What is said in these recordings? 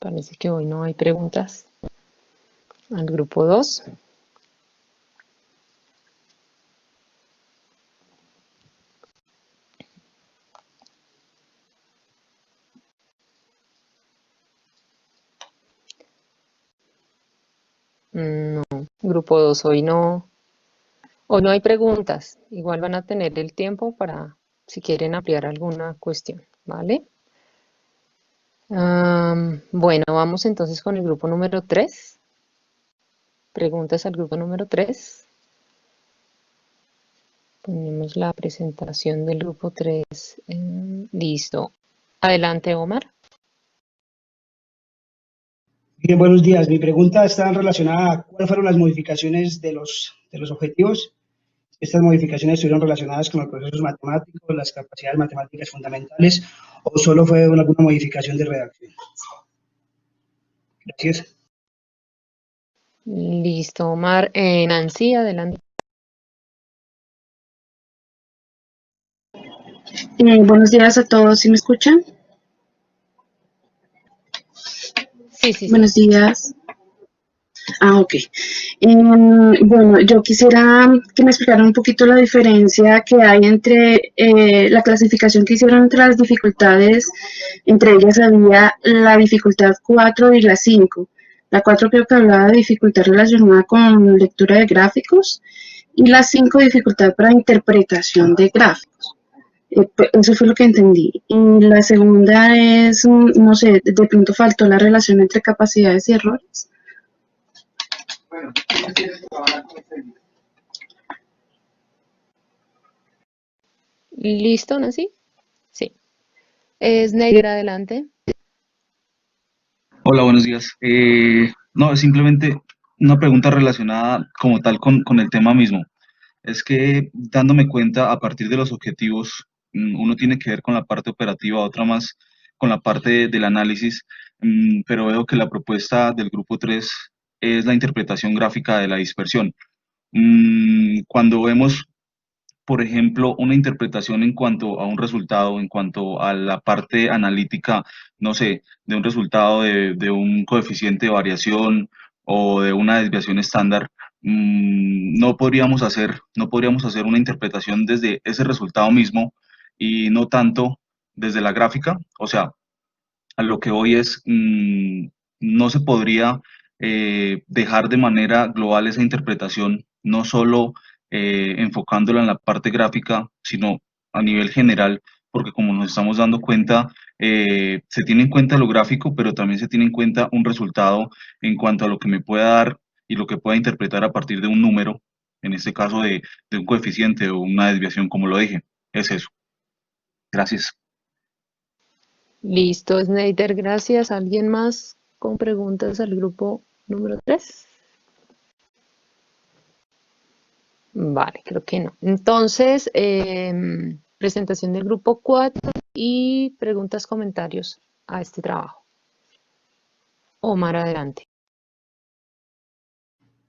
Parece que hoy no hay preguntas al grupo 2. No, grupo 2 hoy no hay preguntas. Igual van a tener el tiempo para si quieren ampliar alguna cuestión, ¿vale? Bueno, vamos entonces con el grupo número 3. Preguntas al grupo número 3. Ponemos la presentación del grupo 3. Listo. Adelante, Omar. Bien, buenos días. Mi pregunta está relacionada a cuáles fueron las modificaciones de los objetivos. Estas modificaciones estuvieron relacionadas con los procesos matemáticos, las capacidades matemáticas fundamentales, o solo fue alguna modificación de redacción. Gracias. Listo, Omar. Nancy, adelante. Buenos días a todos, ¿sí me escuchan? Sí, sí, sí. Buenos días. Ok. Bueno, yo quisiera que me explicaran un poquito la diferencia que hay entre la clasificación que hicieron entre las dificultades. Entre ellas había la dificultad 4 y la 5. La 4 creo que hablaba de dificultad relacionada con lectura de gráficos y la 5 dificultad para interpretación de gráficos. Eso fue lo que entendí. Y la segunda es, no sé, de pronto faltó la relación entre capacidades y errores. ¿Listo, Nancy? Sí. Snyder, adelante. Hola, buenos días. No, es simplemente una pregunta relacionada como tal con el tema mismo. Es que dándome cuenta a partir de los objetivos, uno tiene que ver con la parte operativa, otra más con la parte del análisis, pero veo que la propuesta del grupo 3 es la interpretación gráfica de la dispersión. Cuando vemos, por ejemplo, una interpretación en cuanto a un resultado, en cuanto a la parte analítica, no sé, de un resultado de un coeficiente de variación o de una desviación estándar, no podríamos hacer una interpretación desde ese resultado mismo y no tanto desde la gráfica. O sea, a lo que hoy es, no se podría dejar de manera global esa interpretación, no solo enfocándola en la parte gráfica, sino a nivel general, porque como nos estamos dando cuenta, se tiene en cuenta lo gráfico, pero también se tiene en cuenta un resultado en cuanto a lo que me pueda dar y lo que pueda interpretar a partir de un número, en este caso de un coeficiente o una desviación, como lo dije. Es eso. Gracias. Listo, Snyder, gracias. ¿Alguien más con preguntas al grupo número 3? Vale, creo que no. Entonces, presentación del grupo 4 y preguntas, comentarios a este trabajo. Omar, adelante.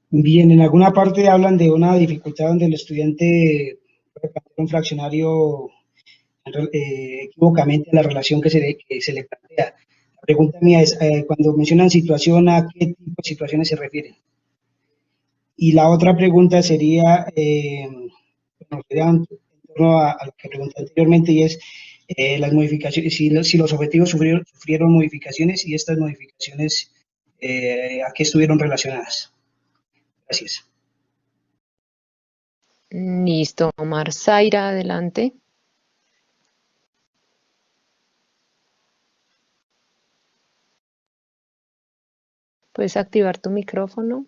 Bien, en alguna parte hablan de una dificultad donde el estudiante puede plantear un fraccionario equívocamente la relación que se le plantea. La pregunta mía es, cuando mencionan situación, ¿a qué tipo de situaciones se refieren? Y la otra pregunta sería, bueno, sería en torno a lo que pregunté anteriormente, y es las modificaciones, si los objetivos sufrieron modificaciones y estas modificaciones, ¿a qué estuvieron relacionadas? Gracias. Listo, Omar. Zaira, adelante. Puedes activar tu micrófono.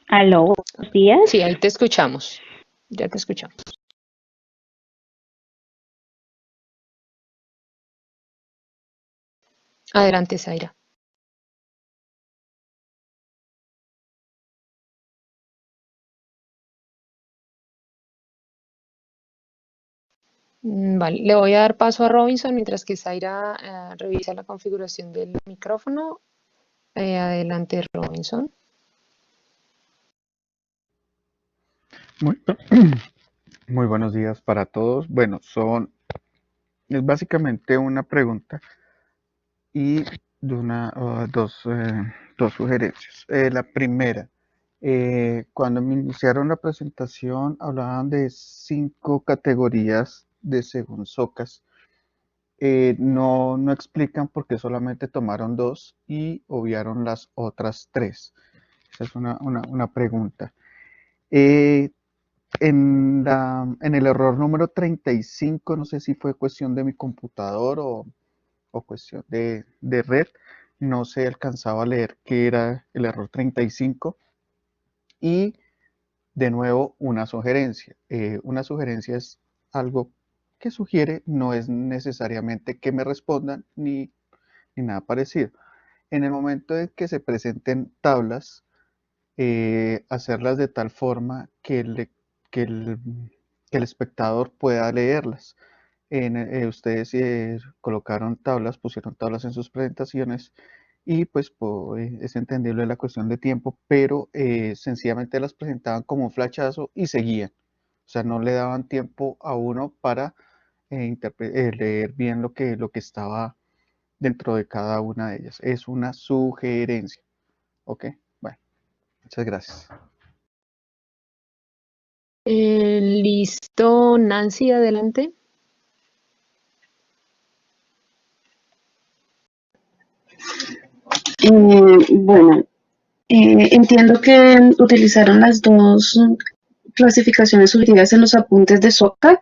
Aló, buenos días. Sí, ahí te escuchamos. Ya te escuchamos. Adelante, Zaira. Vale, le voy a dar paso a Robinson mientras que Zaira revisa la configuración del micrófono. Adelante, Robinson. Muy, muy buenos días para todos. Bueno, es básicamente una pregunta y dos sugerencias. La primera, cuando me iniciaron la presentación hablaban de 5 categorías de según SOCAS. No explican por qué solamente tomaron 2 y obviaron las otras 3. Esa es una pregunta. En el error número 35, no sé si fue cuestión de mi computador o cuestión de red, no se alcanzaba a leer qué era el error 35. Y de nuevo, una sugerencia. Una sugerencia es algo que sugiere, no es necesariamente que me respondan ni nada parecido. En el momento en que se presenten tablas, hacerlas de tal forma que el, que el espectador pueda leerlas. Ustedes colocaron tablas, pusieron tablas en sus presentaciones y pues es entendible la cuestión de tiempo, pero sencillamente las presentaban como un flachazo y seguían. O sea, no le daban tiempo a uno para leer bien lo que estaba dentro de cada una de ellas. Es una sugerencia. ¿Ok? Bueno, muchas gracias. Listo, Nancy, adelante. Bueno, entiendo que utilizaron las dos clasificaciones sugeridas en los apuntes de SOCA,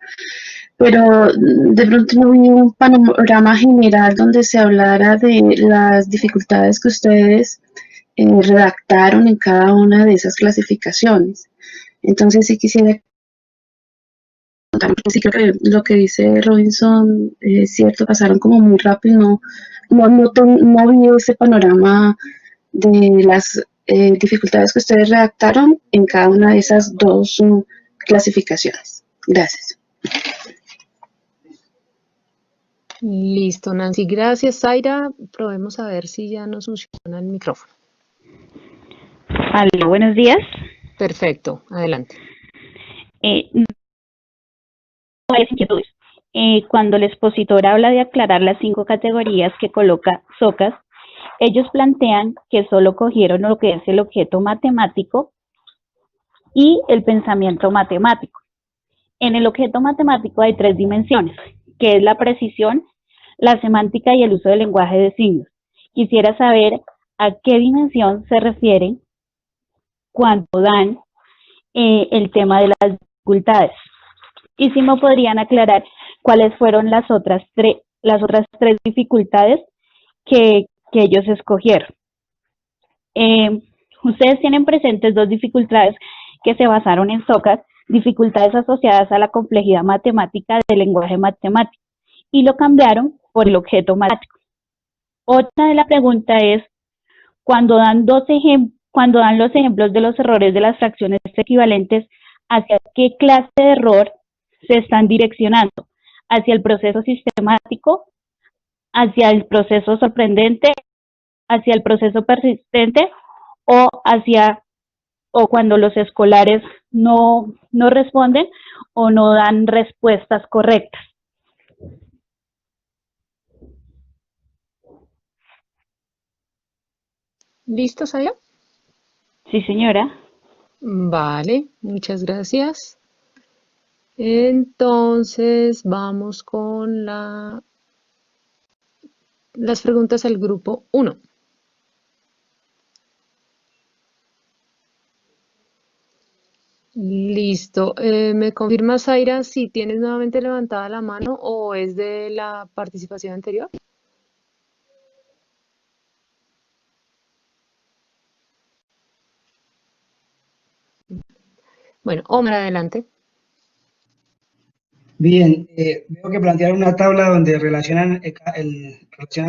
pero de pronto no vi un panorama general donde se hablara de las dificultades que ustedes redactaron en cada una de esas clasificaciones. Entonces sí quisiera contar, porque sí creo que lo que dice Robinson es cierto, pasaron como muy rápido, no vi ese panorama de las dificultades que ustedes redactaron en cada una de esas dos clasificaciones. Gracias. Listo, Nancy. Gracias, Zaira. Probemos a ver si ya nos funciona el micrófono. Aló, buenos días. Perfecto, adelante. Varias inquietudes. Cuando el expositor habla de aclarar las 5 categorías que coloca SOCAS, ellos plantean que solo cogieron lo que es el objeto matemático y el pensamiento matemático. En el objeto matemático hay 3 dimensiones, que es la precisión, la semántica y el uso del lenguaje de signos. Quisiera saber a qué dimensión se refieren cuando dan el tema de las dificultades. Y si me podrían aclarar cuáles fueron las otras tres dificultades que ellos escogieron. Ustedes tienen presentes 2 dificultades que se basaron en SOCAS, dificultades asociadas a la complejidad matemática del lenguaje matemático, y lo cambiaron por el objeto matemático. Otra de la pregunta es, cuando dan los ejemplos de los errores de las fracciones equivalentes, ¿hacia qué clase de error se están direccionando? ¿Hacia el proceso sistemático? ¿Hacia el proceso sorprendente? ¿Hacia el proceso persistente? ¿O cuando los escolares no responden o no dan respuestas correctas? ¿Listo, Zaira? Sí, señora. Vale, muchas gracias. Entonces, vamos con las preguntas al grupo 1. Listo. ¿Me confirma, Zaira, si tienes nuevamente levantada la mano o es de la participación anterior? Bueno, Omar, adelante. Bien, veo que plantearon una tabla donde relacionan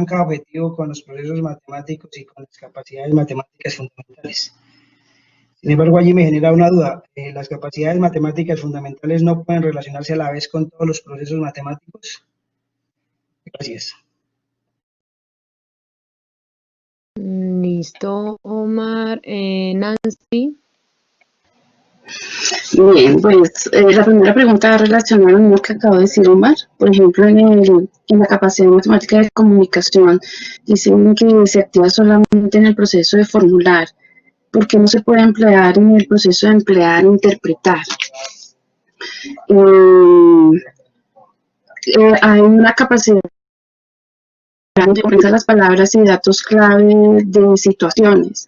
cada objetivo con los procesos matemáticos y con las capacidades matemáticas fundamentales. Sin embargo, allí me genera una duda. ¿Las capacidades matemáticas fundamentales no pueden relacionarse a la vez con todos los procesos matemáticos? Gracias. Listo, Omar. Nancy. Bien, pues la primera pregunta relacionada a lo que acabo de decir, Omar. Por ejemplo, en la capacidad matemática de comunicación, dicen que se activa solamente en el proceso de formular, porque no se puede emplear en el proceso de emplear e interpretar. Hay una capacidad de comprender las palabras y datos clave de situaciones.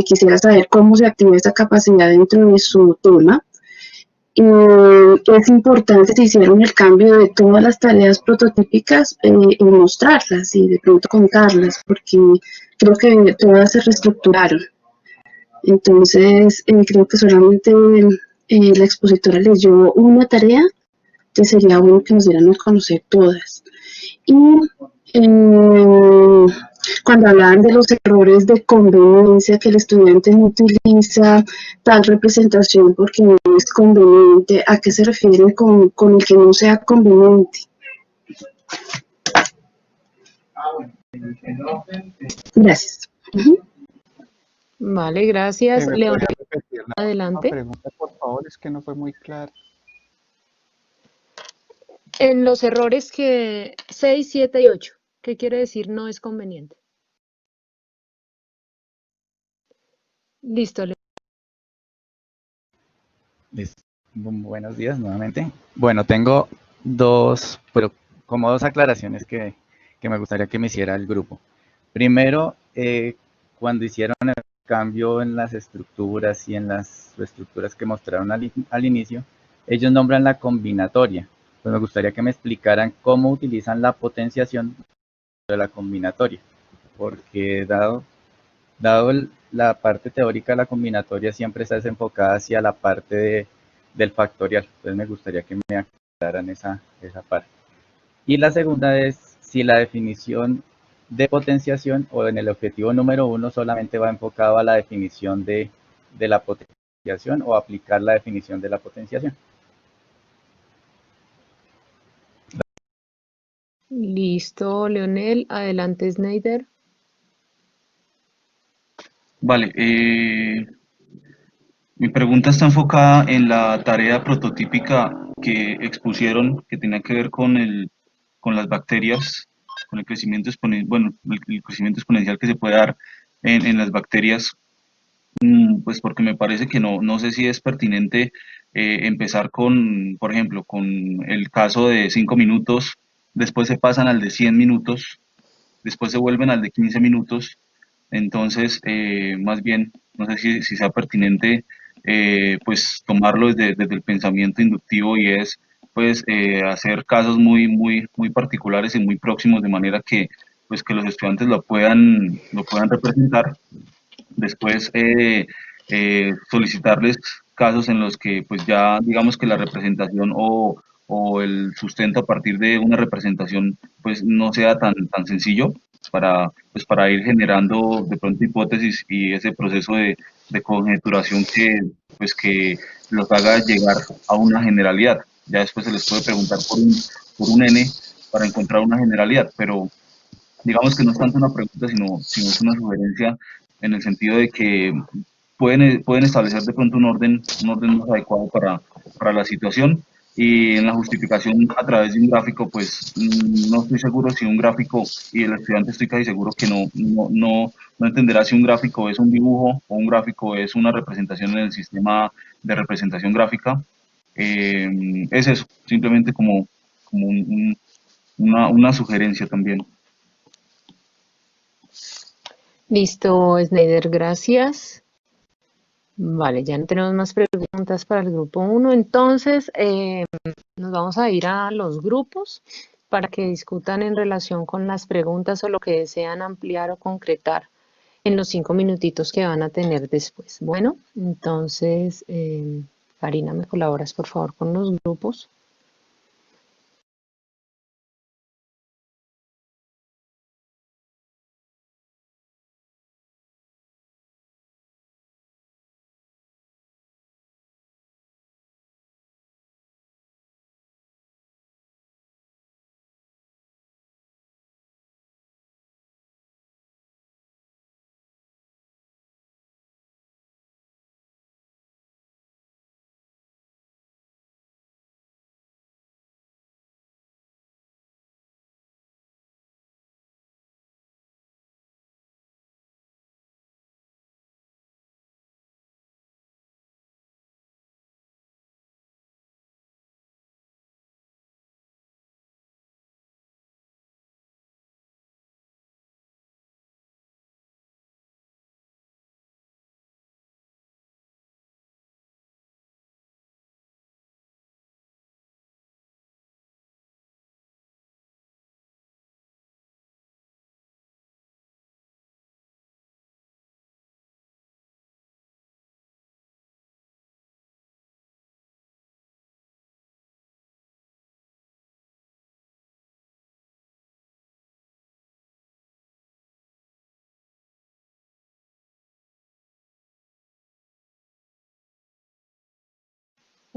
Quisiera saber cómo se activa esta capacidad dentro de su tema. Es importante si hicieron el cambio de todas las tareas prototípicas y mostrarlas y de pronto contarlas, porque creo que todas se reestructuraron. Entonces, creo que solamente la expositora leyó una tarea, entonces sería bueno que nos dieran a conocer todas. Y cuando hablaban de los errores de conveniencia, que el estudiante no utiliza tal representación porque no es conveniente, ¿a qué se refieren con el que no sea conveniente? Gracias. Vale, gracias. ¿Me Leonel, podría repetir la última adelante. pregunta, por favor? Es que no fue muy claro. En los errores que 6, 7 y 8, ¿qué quiere decir no es conveniente? Listo, Buenos días nuevamente. Bueno, tengo dos, pero como dos aclaraciones que me gustaría que me hiciera el grupo. Primero, cuando hicieron el cambio en las estructuras y en las estructuras que mostraron al inicio, ellos nombran la combinatoria. Pues me gustaría que me explicaran cómo utilizan la potenciación de la combinatoria, porque dado la parte teórica de la combinatoria siempre está desenfocada hacia la parte del factorial. Entonces me gustaría que me aclararan esa parte. Y la segunda es si la definición de potenciación o en el objetivo número 1 solamente va enfocado a la definición de la potenciación o aplicar la definición de la potenciación. listo, Leonel. Adelante, Snyder. Vale, mi pregunta está enfocada en la tarea prototípica que expusieron, que tenía que ver con las bacterias, con el crecimiento exponencial, bueno, el crecimiento exponencial que se puede dar en las bacterias. Pues porque me parece que no sé si es pertinente empezar con, por ejemplo, con el caso de 5 minutos, después se pasan al de 100 minutos, después se vuelven al de 15 minutos. Entonces, más bien, no sé si sea pertinente pues tomarlo desde el pensamiento inductivo y es pues hacer casos muy particulares y muy próximos de manera que pues que los estudiantes lo puedan representar. Después, solicitarles casos en los que pues ya digamos que la representación o el sustento a partir de una representación pues no sea tan sencillo para ir generando de pronto hipótesis y ese proceso de conjeturación que los haga llegar a una generalidad. Ya después se les puede preguntar por un N para encontrar una generalidad, pero digamos que no es tanto una pregunta, sino es una sugerencia en el sentido de que pueden establecer de pronto un orden más adecuado para la situación. Y en la justificación a través de un gráfico, pues no estoy seguro si un gráfico, y el estudiante estoy casi seguro que no entenderá si un gráfico es un dibujo o un gráfico es una representación en el sistema de representación gráfica. Es eso, simplemente como una sugerencia también. Listo, Snyder, gracias. Vale, ya no tenemos más preguntas para el grupo 1. Entonces, nos vamos a ir a los grupos para que discutan en relación con las preguntas o lo que desean ampliar o concretar en los 5 minutitos que van a tener después. Bueno, entonces, Karina, ¿me colaboras por favor con los grupos?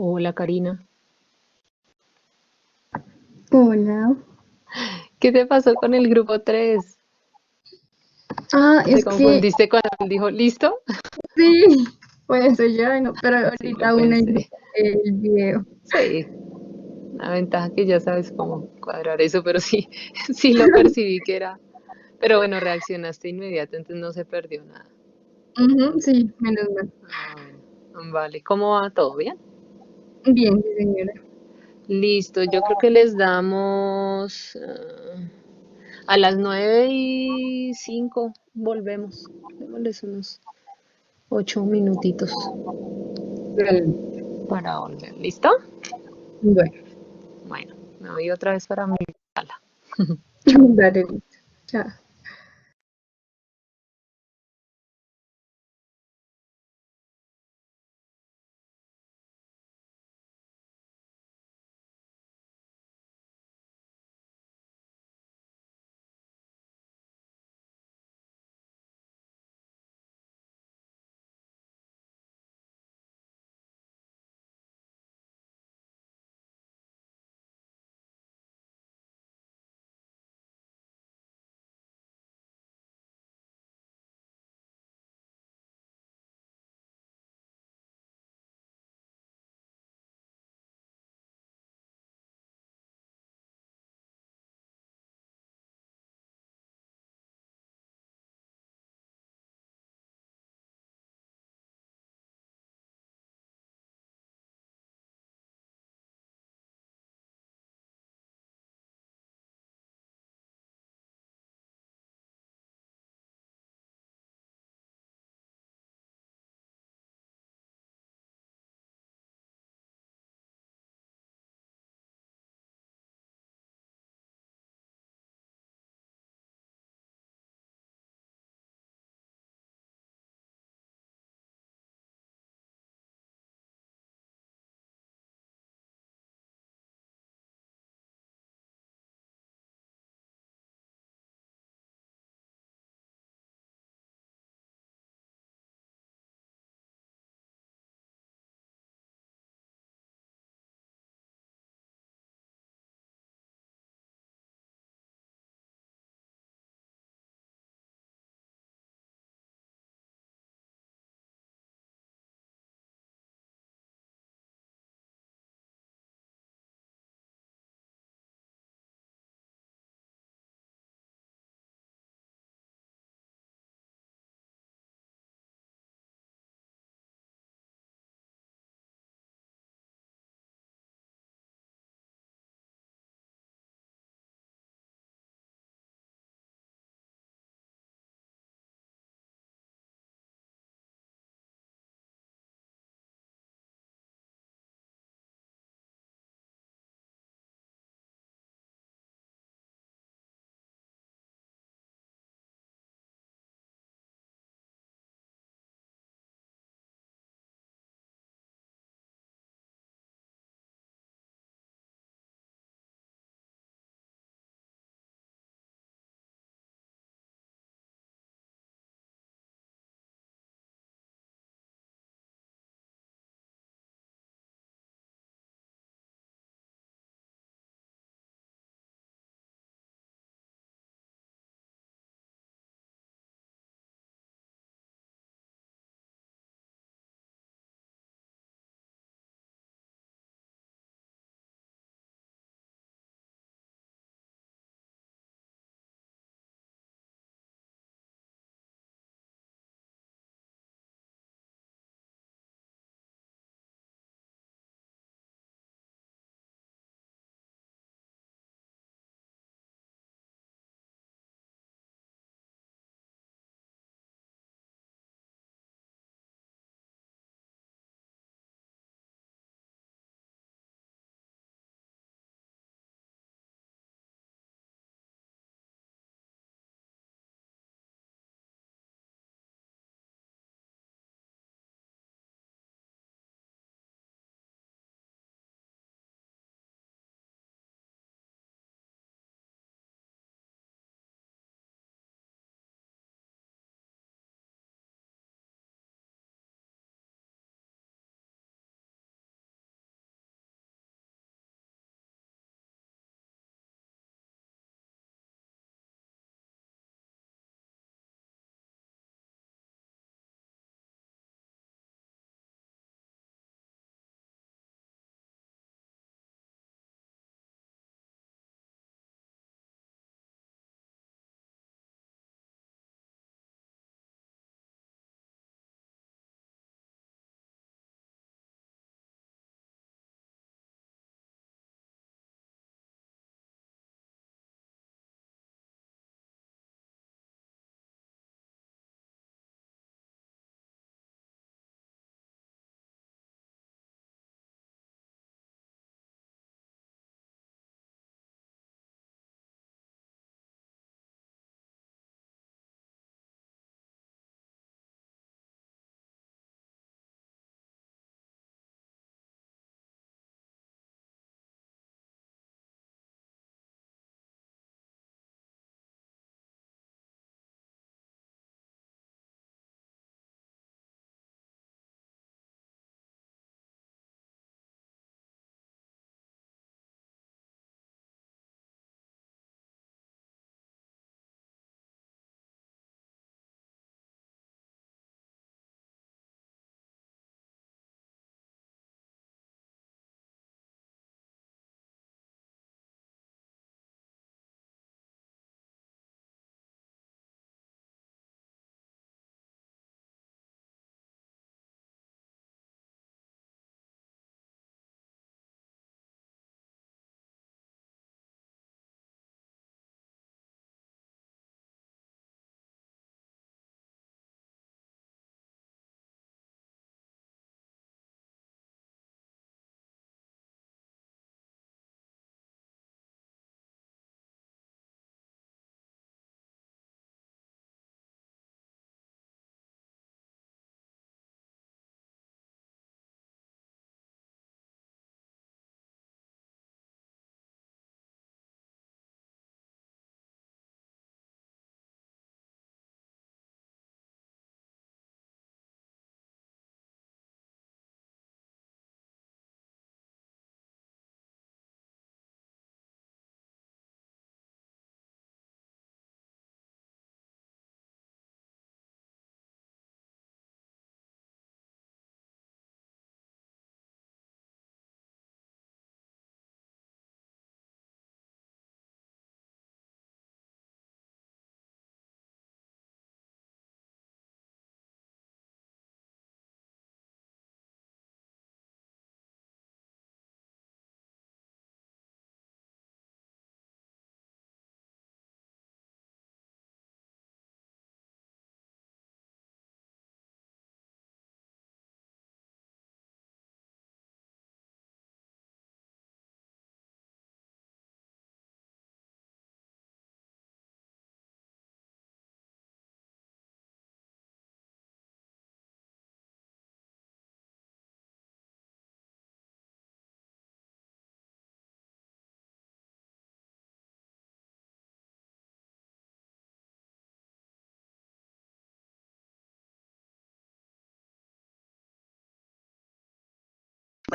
Hola, Karina. Hola. ¿Qué te pasó con el grupo 3? ¿Te Es que confundiste cuando él dijo listo? sí, por eso ya no, pero Sí, lo ahorita uno inicia pensé. el video. Sí, la ventaja que ya sabes cómo cuadrar eso, pero sí, sí lo percibí que era. Pero bueno, reaccionaste inmediato, entonces no se perdió nada. Ujú, sí, menos mal. Ah, bueno. Vale, ¿cómo va? ¿Todo bien? Bien, sí, señora. Listo, yo creo que les damos a las 9:05 volvemos. Démosles unos 8 minutitos Dale. para volver. ¿Listo? Bueno, Bueno, me voy otra vez para mi sala. dale, listo. Chao.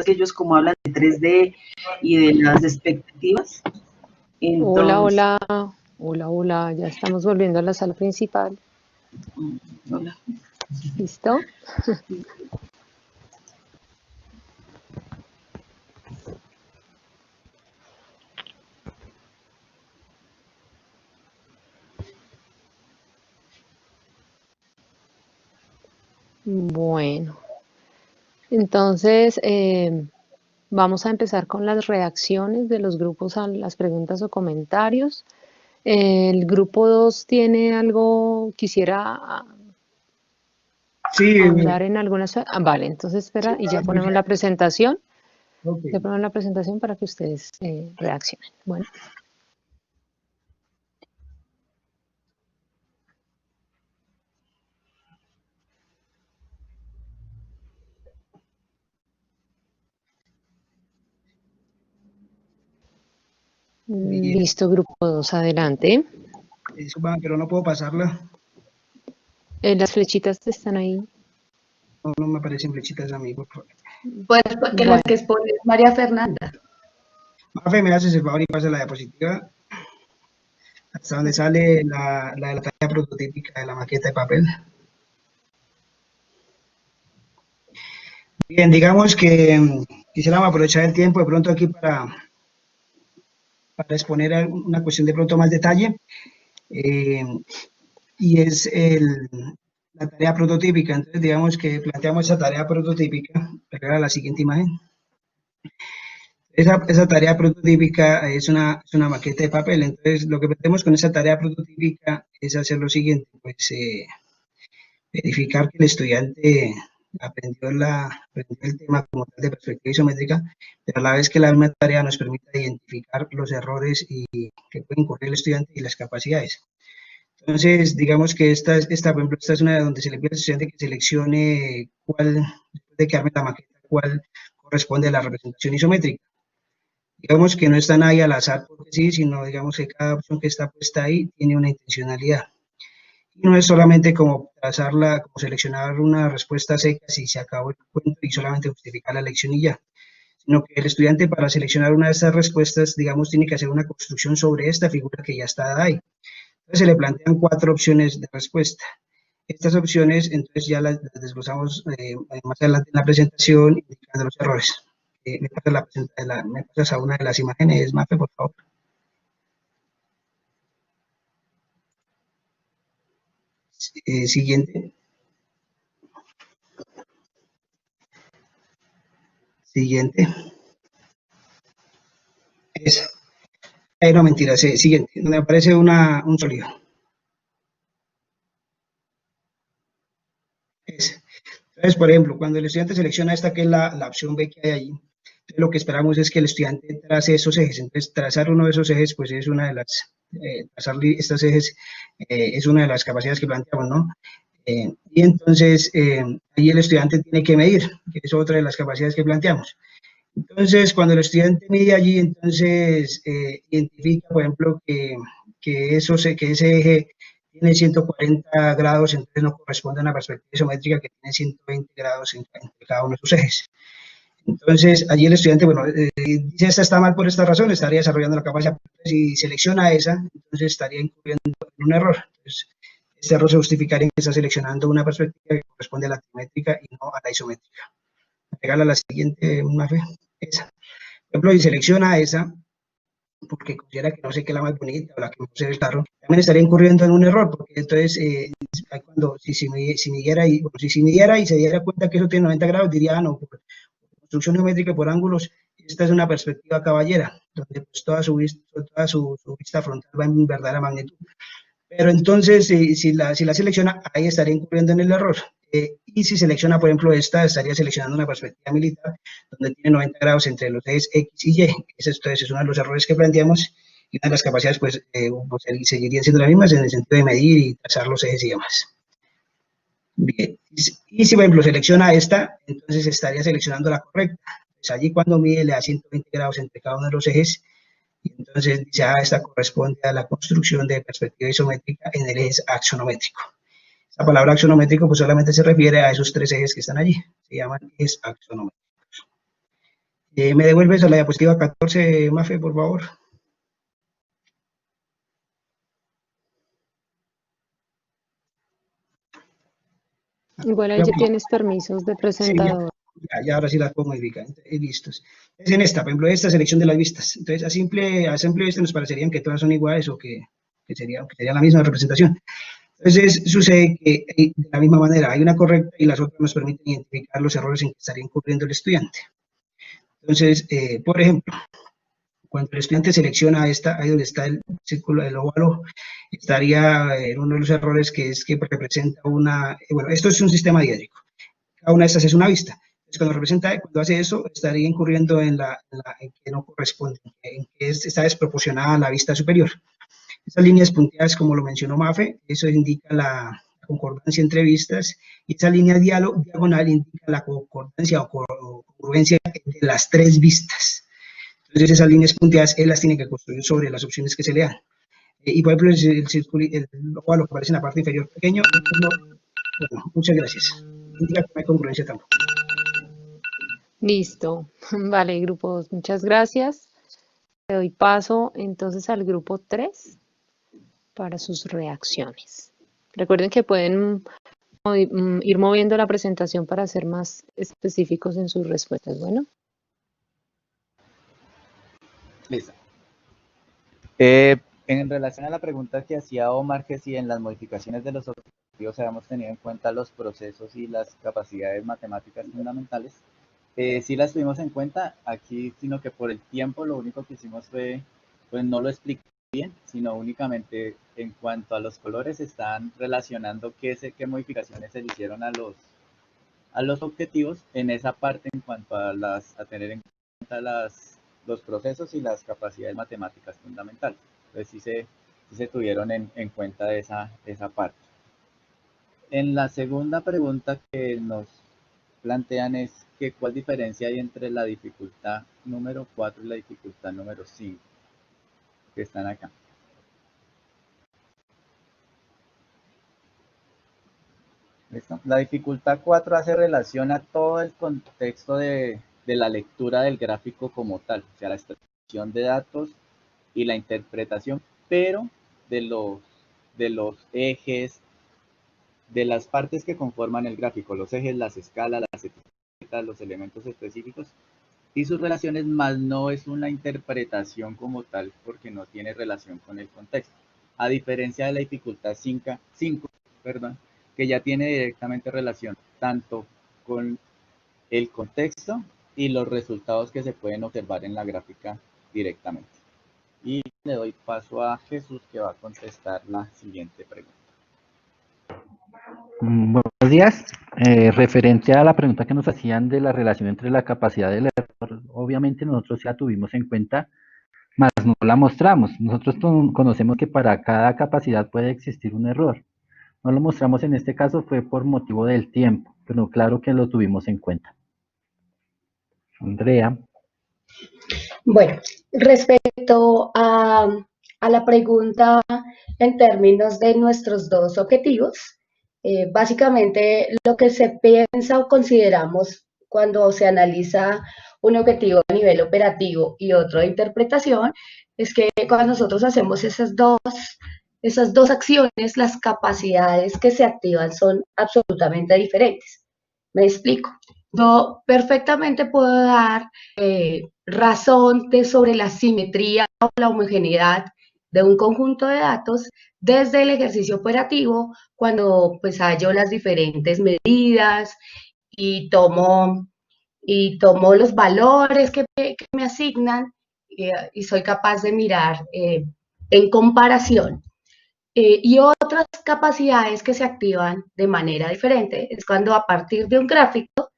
que ellos como hablan de 3D y de las expectativas. Entonces, Hola, ya estamos volviendo a la sala principal. hola. ¿Listo? Bueno, entonces vamos a empezar con las reacciones de los grupos a las preguntas o comentarios. El grupo 2 tiene algo, quisiera Sí, ahondar en algunas. Vale, entonces espera y ya ponemos la presentación. ok. Ya ponemos la presentación para que ustedes reaccionen. Bueno. Bien. Listo, grupo 2, adelante. Disculpa, pero no puedo pasarla. Las flechitas están ahí. No me aparecen flechitas a mí, por favor. Pues porque las que expone es María Fernanda. Mafe, me haces el favor y pasa la diapositiva hasta donde sale la de la tarea prototípica de la maqueta de papel. Bien, digamos que quisiéramos aprovechar el tiempo de pronto aquí para exponer una cuestión de pronto más detalle, y es la tarea prototípica. Entonces, digamos que planteamos esa tarea prototípica, pegar a la siguiente imagen. Esa tarea prototípica es una maqueta de papel. Entonces, lo que pretendemos con esa tarea prototípica es hacer lo siguiente, pues verificar que el estudiante aprendió el tema como tal de perspectiva isométrica, pero a la vez que la misma tarea nos permite identificar los errores que puede incurrir el estudiante y las capacidades. Entonces, digamos que por ejemplo, esta es una donde se le pide al estudiante que seleccione después de que arme la maqueta, cuál corresponde a la representación isométrica. Digamos que no están ahí al azar porque sí, sino digamos que cada opción que está puesta ahí tiene una intencionalidad. Y no es solamente como como seleccionar una respuesta seca si se acabó el cuento y solamente justificar la elección y ya, sino que el estudiante para seleccionar una de estas respuestas, digamos, tiene que hacer una construcción sobre esta figura que ya está ahí. Entonces se le plantean 4 opciones de respuesta. Estas opciones, entonces ya las desglosamos más adelante en la presentación, indicando los errores. Me pasas a una de las imágenes, Mafe, por favor. Siguiente. Siguiente. Esa. No, mentira, siguiente. Donde aparece un sólido. Esa. Entonces, por ejemplo, cuando el estudiante selecciona esta, que es la opción B que hay allí, lo que esperamos es que el estudiante trace esos ejes. Entonces, trazar uno de esos ejes, pues es una de las, trazar estos ejes es una de las capacidades que planteamos, ¿no? Y entonces, ahí el estudiante tiene que medir, que es otra de las capacidades que planteamos. Entonces, cuando el estudiante mide allí, entonces identifica, por ejemplo, que ese eje tiene 140 grados, entonces no corresponde a una perspectiva isométrica que tiene 120 grados entre cada uno de sus ejes. Entonces, allí el estudiante, bueno, dice esta está mal por esta razón, estaría desarrollando la capacidad. Si selecciona esa, entonces estaría incurriendo en un error. Entonces, este error se justificaría en que está seleccionando una perspectiva que corresponde a la trimétrica y no a la isométrica. Pégala a la siguiente, Mafe, esa. Por ejemplo, si selecciona esa, porque considera que no sé qué es la más bonita o la que mejor se ve el carro, también estaría incurriendo en un error, porque entonces, si midiera y se diera cuenta que eso tiene 90 grados, diría, no, por construcción geométrica por ángulos, esta es una perspectiva caballera, donde pues toda su vista frontal va en verdadera magnitud. Pero entonces, si la selecciona, ahí estaría incurriendo en el error. Y si selecciona, por ejemplo, esta, estaría seleccionando una perspectiva militar, donde tiene 90 grados entre los ejes X y Y. Entonces, es uno de los errores que planteamos, y una de las capacidades, pues, seguirían siendo las mismas en el sentido de medir y trazar los ejes y demás. Bien, y si, por ejemplo, selecciona esta, entonces estaría seleccionando la correcta. Pues allí cuando mide le da 120 grados entre cada uno de los ejes, y entonces ya esta corresponde a la construcción de perspectiva isométrica en el eje axonométrico. La palabra axonométrico pues solamente se refiere a esos 3 ejes que están allí, se llaman ejes axonométricos. ¿Me devuelves a la diapositiva 14, Mafe, por favor? Igual ahí ya tienes permisos de presentador. Sí, ya ahora sí las puedo modificar, listos. Es en esta, por ejemplo, esta selección de las vistas. Entonces, a simple vista nos parecerían que todas son iguales o que sería la misma representación. Entonces, sucede que de la misma manera hay una correcta y las otras nos permiten identificar los errores en que estaría incurriendo el estudiante. Entonces, por ejemplo, cuando el estudiante selecciona ahí donde está el círculo del óvalo, estaría en uno de los errores que es que representa bueno, esto es un sistema diédrico. Cada una de estas es una vista. Entonces, cuando hace eso, estaría incurriendo en que no corresponde, en que está desproporcionada a la vista superior. Esas líneas punteadas, como lo mencionó Mafe, eso indica la concordancia entre vistas, y esa línea diagonal indica la concordancia o congruencia de las tres vistas. Entonces, esas líneas punteadas, él las tiene que construir sobre las opciones que se le dan. Y por ejemplo, el óvalo que aparece en la parte inferior pequeño, bueno, muchas gracias. Indica que no hay congruencia tampoco. Listo. Vale, grupo 2, muchas gracias. Le doy paso entonces al grupo 3 para sus reacciones. Recuerden que pueden ir moviendo la presentación para ser más específicos en sus respuestas. Bueno. Listo. En relación a la pregunta que hacía Omar, que si en las modificaciones de los objetivos habíamos tenido en cuenta los procesos y las capacidades matemáticas fundamentales, sí las tuvimos en cuenta aquí, sino que por el tiempo lo único que hicimos fue, pues no lo expliqué bien, sino únicamente en cuanto a los colores están relacionando qué modificaciones se le hicieron a los objetivos en esa parte en cuanto a tener en cuenta los procesos y las capacidades matemáticas fundamentales. Entonces sí se tuvieron en cuenta esa parte. En la segunda pregunta que nos plantean es que cuál diferencia hay entre la dificultad número 4 y la dificultad número 5, que están acá. ¿Listo? La dificultad 4 hace relación a todo el contexto de la lectura del gráfico como tal, o sea, la extracción de datos y la interpretación, pero de los ejes, de las partes que conforman el gráfico, los ejes, las escalas, las etiquetas, los elementos específicos y sus relaciones, más no es una interpretación como tal porque no tiene relación con el contexto, a diferencia de la dificultad 5, que ya tiene directamente relación tanto con el contexto y los resultados que se pueden observar en la gráfica directamente. Y le doy paso a Jesús, que va a contestar la siguiente pregunta. Buenos días. Referente a la pregunta que nos hacían de la relación entre la capacidad del error, obviamente nosotros ya tuvimos en cuenta, mas no la mostramos. Nosotros conocemos que para cada capacidad puede existir un error. No lo mostramos en este caso, fue por motivo del tiempo, pero claro que lo tuvimos en cuenta. Andrea. Bueno, respecto a la pregunta en términos de nuestros dos objetivos, básicamente lo que se piensa o consideramos cuando se analiza un objetivo a nivel operativo y otro de interpretación es que cuando nosotros hacemos esas dos acciones, las capacidades que se activan son absolutamente diferentes. Me explico. Yo perfectamente puedo dar razón sobre la simetría o la homogeneidad de un conjunto de datos desde el ejercicio operativo cuando pues hallo las diferentes medidas y tomo los valores que me asignan y soy capaz de mirar en comparación. Y otras capacidades que se activan de manera diferente es cuando a partir de un gráfico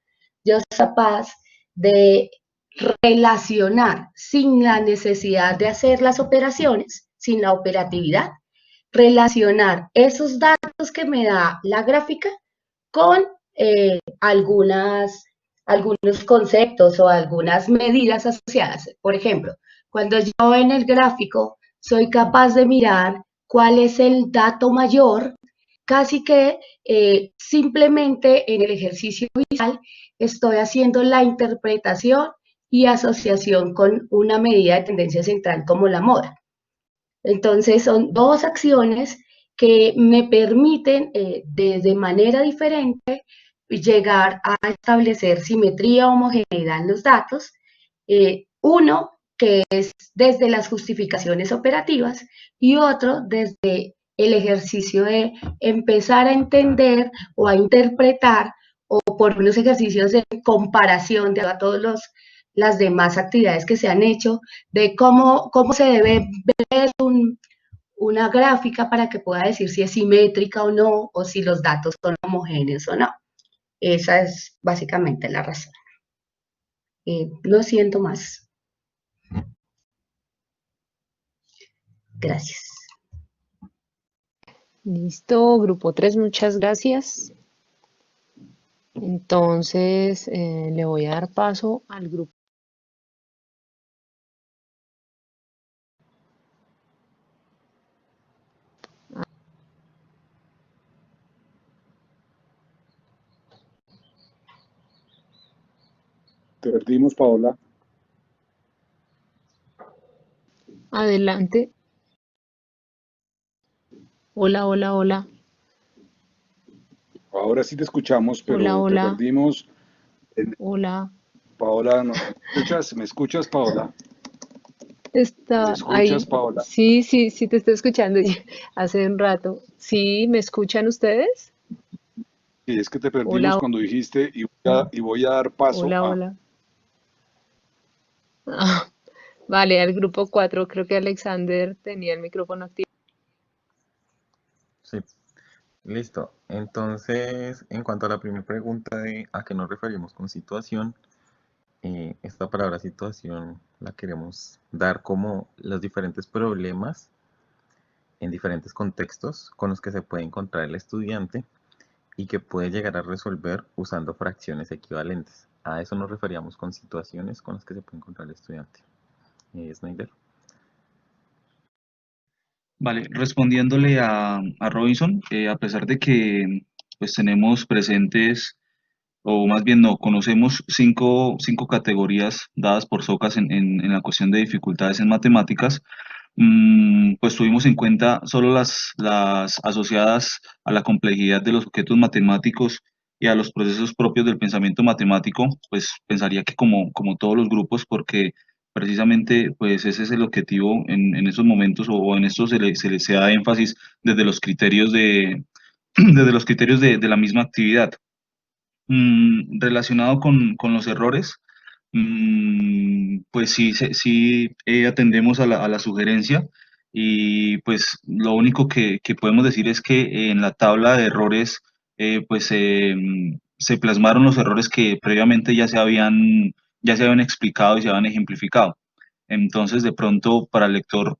yo soy capaz de relacionar sin la necesidad de hacer las operaciones, sin la operatividad, relacionar esos datos que me da la gráfica con algunos conceptos o algunas medidas asociadas. Por ejemplo, cuando yo en el gráfico soy capaz de mirar cuál es el dato mayor, casi que simplemente en el ejercicio visual estoy haciendo la interpretación y asociación con una medida de tendencia central como la moda. Entonces son dos acciones que me permiten de manera diferente llegar a establecer simetría o homogeneidad en los datos. Uno que es desde las justificaciones operativas y otro desde el ejercicio de empezar a entender o a interpretar o por unos ejercicios de comparación de a todas las demás actividades que se han hecho, de cómo se debe ver una gráfica para que pueda decir si es simétrica o no, o si los datos son homogéneos o no. Esa es básicamente la razón. No siento más. Gracias. Listo, grupo 3, muchas gracias. Entonces, le voy a dar paso al grupo. Te perdimos, Paola. Adelante. Hola, hola, hola. Ahora sí te escuchamos, pero Hola, te hola. perdimos. Hola. Paola, ¿no? ¿Me escuchas, Paola? ¿Me Está escuchas, ahí. Paola? Sí, sí, sí, te estoy escuchando hace un rato. ¿Sí? ¿Me escuchan ustedes? Sí, es que te perdimos Hola, cuando dijiste y voy a dar paso hola, a... hola. Ah, vale, al grupo 4, creo que Alexander tenía el micrófono activo. Sí, listo. Entonces, en cuanto a la primera pregunta de a qué nos referimos con situación, esta palabra situación la queremos dar como los diferentes problemas en diferentes contextos con los que se puede encontrar el estudiante y que puede llegar a resolver usando fracciones equivalentes. A eso nos referíamos con situaciones con las que se puede encontrar el estudiante. Snyder. Vale, respondiéndole a Robinson, a pesar de que pues tenemos presentes, o más bien no, conocemos cinco categorías dadas por SOCAS en la cuestión de dificultades en matemáticas, pues tuvimos en cuenta solo las asociadas a la complejidad de los objetos matemáticos y a los procesos propios del pensamiento matemático, pues pensaría que como todos los grupos, porque precisamente pues ese es el objetivo en esos momentos o en esto se da énfasis desde los criterios desde los criterios de la misma actividad. Relacionado con los errores, pues sí, sí atendemos a la sugerencia y pues lo único que podemos decir es que en la tabla de errores pues se plasmaron los errores que previamente ya se habían explicado y se habían ejemplificado. Entonces, de pronto, para el lector,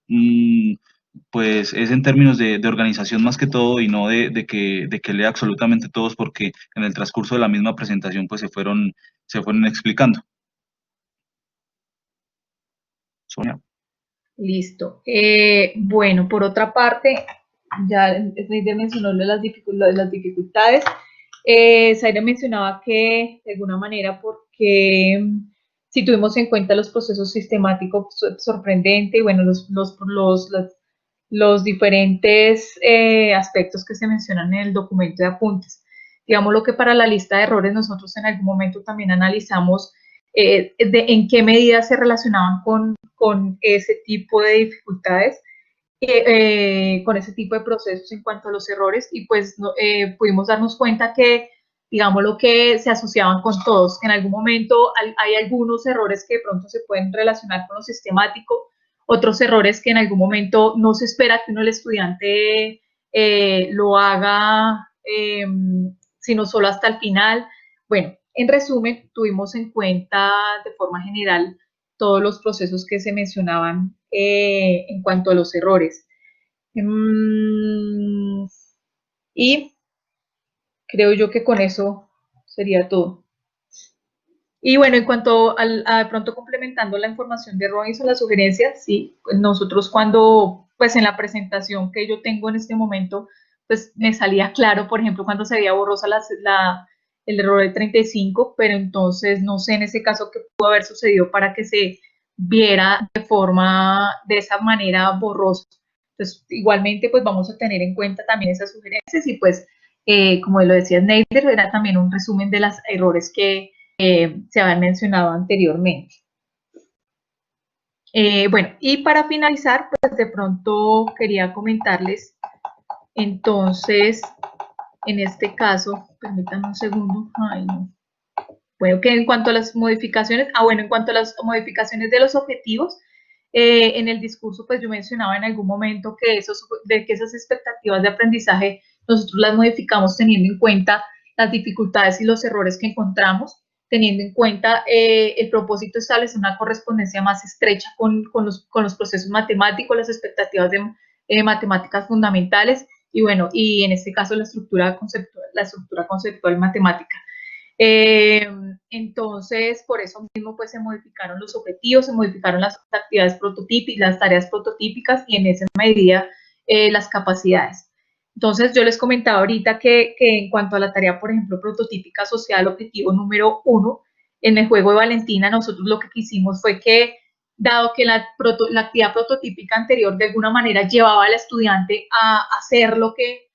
pues es en términos de organización más que todo y no de que lea absolutamente todos porque en el transcurso de la misma presentación pues se fueron explicando. Sonia. Listo. Bueno, por otra parte, ya Snyder mencionó lo de las dificultades. Zaira mencionaba que de alguna manera porque si tuvimos en cuenta los procesos sistemáticos sorprendente y bueno, los diferentes aspectos que se mencionan en el documento de apuntes. Digamos lo que para la lista de errores nosotros en algún momento también analizamos en qué medida se relacionaban con ese tipo de dificultades, con ese tipo de procesos en cuanto a los errores y pues pudimos darnos cuenta que digamos lo que se asociaban con todos, que en algún momento hay algunos errores que de pronto se pueden relacionar con lo sistemático, otros errores que en algún momento no se espera que uno el estudiante lo haga, sino solo hasta el final. Bueno, en resumen, tuvimos en cuenta de forma general todos los procesos que se mencionaban en cuanto a los errores. Y creo yo que con eso sería todo. Y bueno, en cuanto a de pronto complementando la información de Robinson, la sugerencia, sí, nosotros cuando, pues en la presentación que yo tengo en este momento, pues me salía claro, por ejemplo, cuando se veía borrosa el error de 35, pero entonces no sé en ese caso qué pudo haber sucedido para que se viera de esa manera borrosa. Entonces, igualmente, pues vamos a tener en cuenta también esas sugerencias y pues, como lo decía Sneider, era también un resumen de los errores que se habían mencionado anteriormente. Bueno, y para finalizar, pues de pronto quería comentarles, entonces, en este caso, permítanme un segundo, ay no. Bueno, que en cuanto a las modificaciones, en cuanto a las modificaciones de los objetivos, en el discurso, pues yo mencionaba en algún momento que esas expectativas de aprendizaje nosotros las modificamos teniendo en cuenta las dificultades y los errores que encontramos, teniendo en cuenta el propósito de establecer una correspondencia más estrecha con los procesos matemáticos, las expectativas de matemáticas fundamentales y bueno, y en este caso la estructura conceptual matemática. Entonces, por eso mismo, pues se modificaron los objetivos, se modificaron las actividades prototípicas, las tareas prototípicas y en esa medida las capacidades. Entonces, yo les comentaba ahorita que en cuanto a la tarea, por ejemplo, prototípica social, objetivo número 1, en el juego de Valentina, nosotros lo que quisimos fue que, dado que la actividad prototípica anterior de alguna manera llevaba al estudiante a hacer lo que,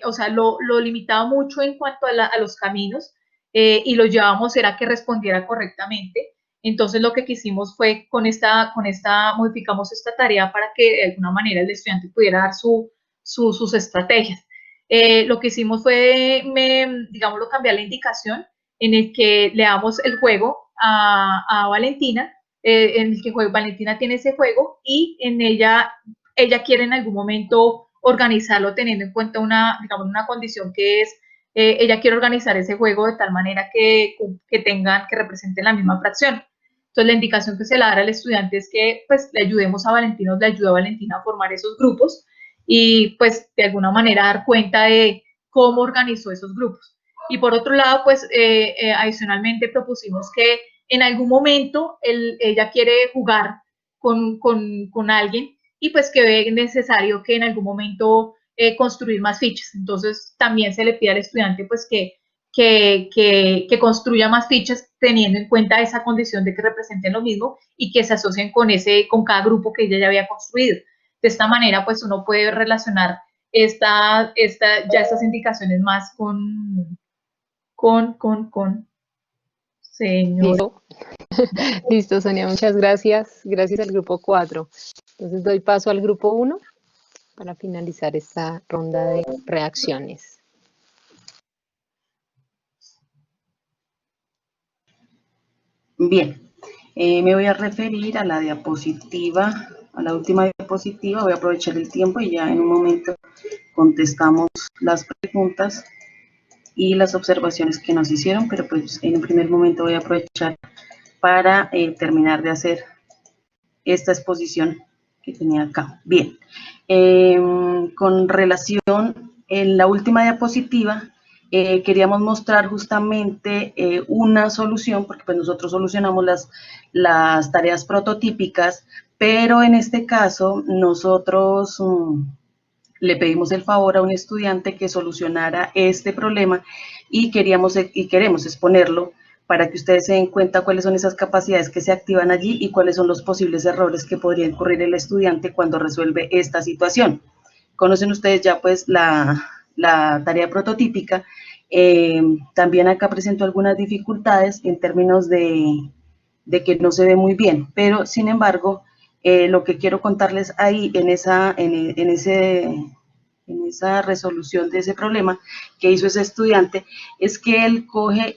o sea, lo limitaba mucho en cuanto a los caminos, y lo llevamos era que respondiera correctamente. Entonces lo que quisimos fue modificamos esta tarea para que de alguna manera el estudiante pudiera dar sus estrategias. Lo que hicimos fue, digámoslo, cambiar la indicación en el que le damos el juego a Valentina, en el que Valentina tiene ese juego y en ella quiere en algún momento organizarlo teniendo en cuenta una condición que es ella quiere organizar ese juego de tal manera que representen la misma fracción. Entonces, la indicación que se le da al estudiante es que, pues, le ayudemos a Valentina, le ayuda a Valentina a formar esos grupos y, pues, de alguna manera dar cuenta de cómo organizó esos grupos. Y por otro lado, pues, adicionalmente propusimos que en algún momento ella quiere jugar con alguien y, pues, que ve necesario que en algún momento construir más fichas. Entonces, también se le pide al estudiante pues que construya más fichas teniendo en cuenta esa condición de que representen lo mismo y que se asocien con cada grupo que ella ya había construido. De esta manera, pues uno puede relacionar estas indicaciones más con señor. Listo, Sonia, muchas gracias. Gracias al grupo 4. Entonces doy paso al grupo 1. Para finalizar esta ronda de reacciones. Bien, me voy a referir a la diapositiva, a la última diapositiva. Voy a aprovechar el tiempo y ya en un momento contestamos las preguntas y las observaciones que nos hicieron, pero pues en un primer momento voy a aprovechar para terminar de hacer esta exposición que tenía acá. Bien, con relación en la última diapositiva, queríamos mostrar justamente una solución, porque pues nosotros solucionamos las tareas prototípicas, pero en este caso nosotros le pedimos el favor a un estudiante que solucionara este problema y queremos exponerlo para que ustedes se den cuenta cuáles son esas capacidades que se activan allí y cuáles son los posibles errores que podría incurrir el estudiante cuando resuelve esta situación. Conocen ustedes ya pues la tarea prototípica. También acá presento algunas dificultades en términos de que no se ve muy bien, pero sin embargo, lo que quiero contarles ahí en esa resolución de ese problema que hizo ese estudiante es que él coge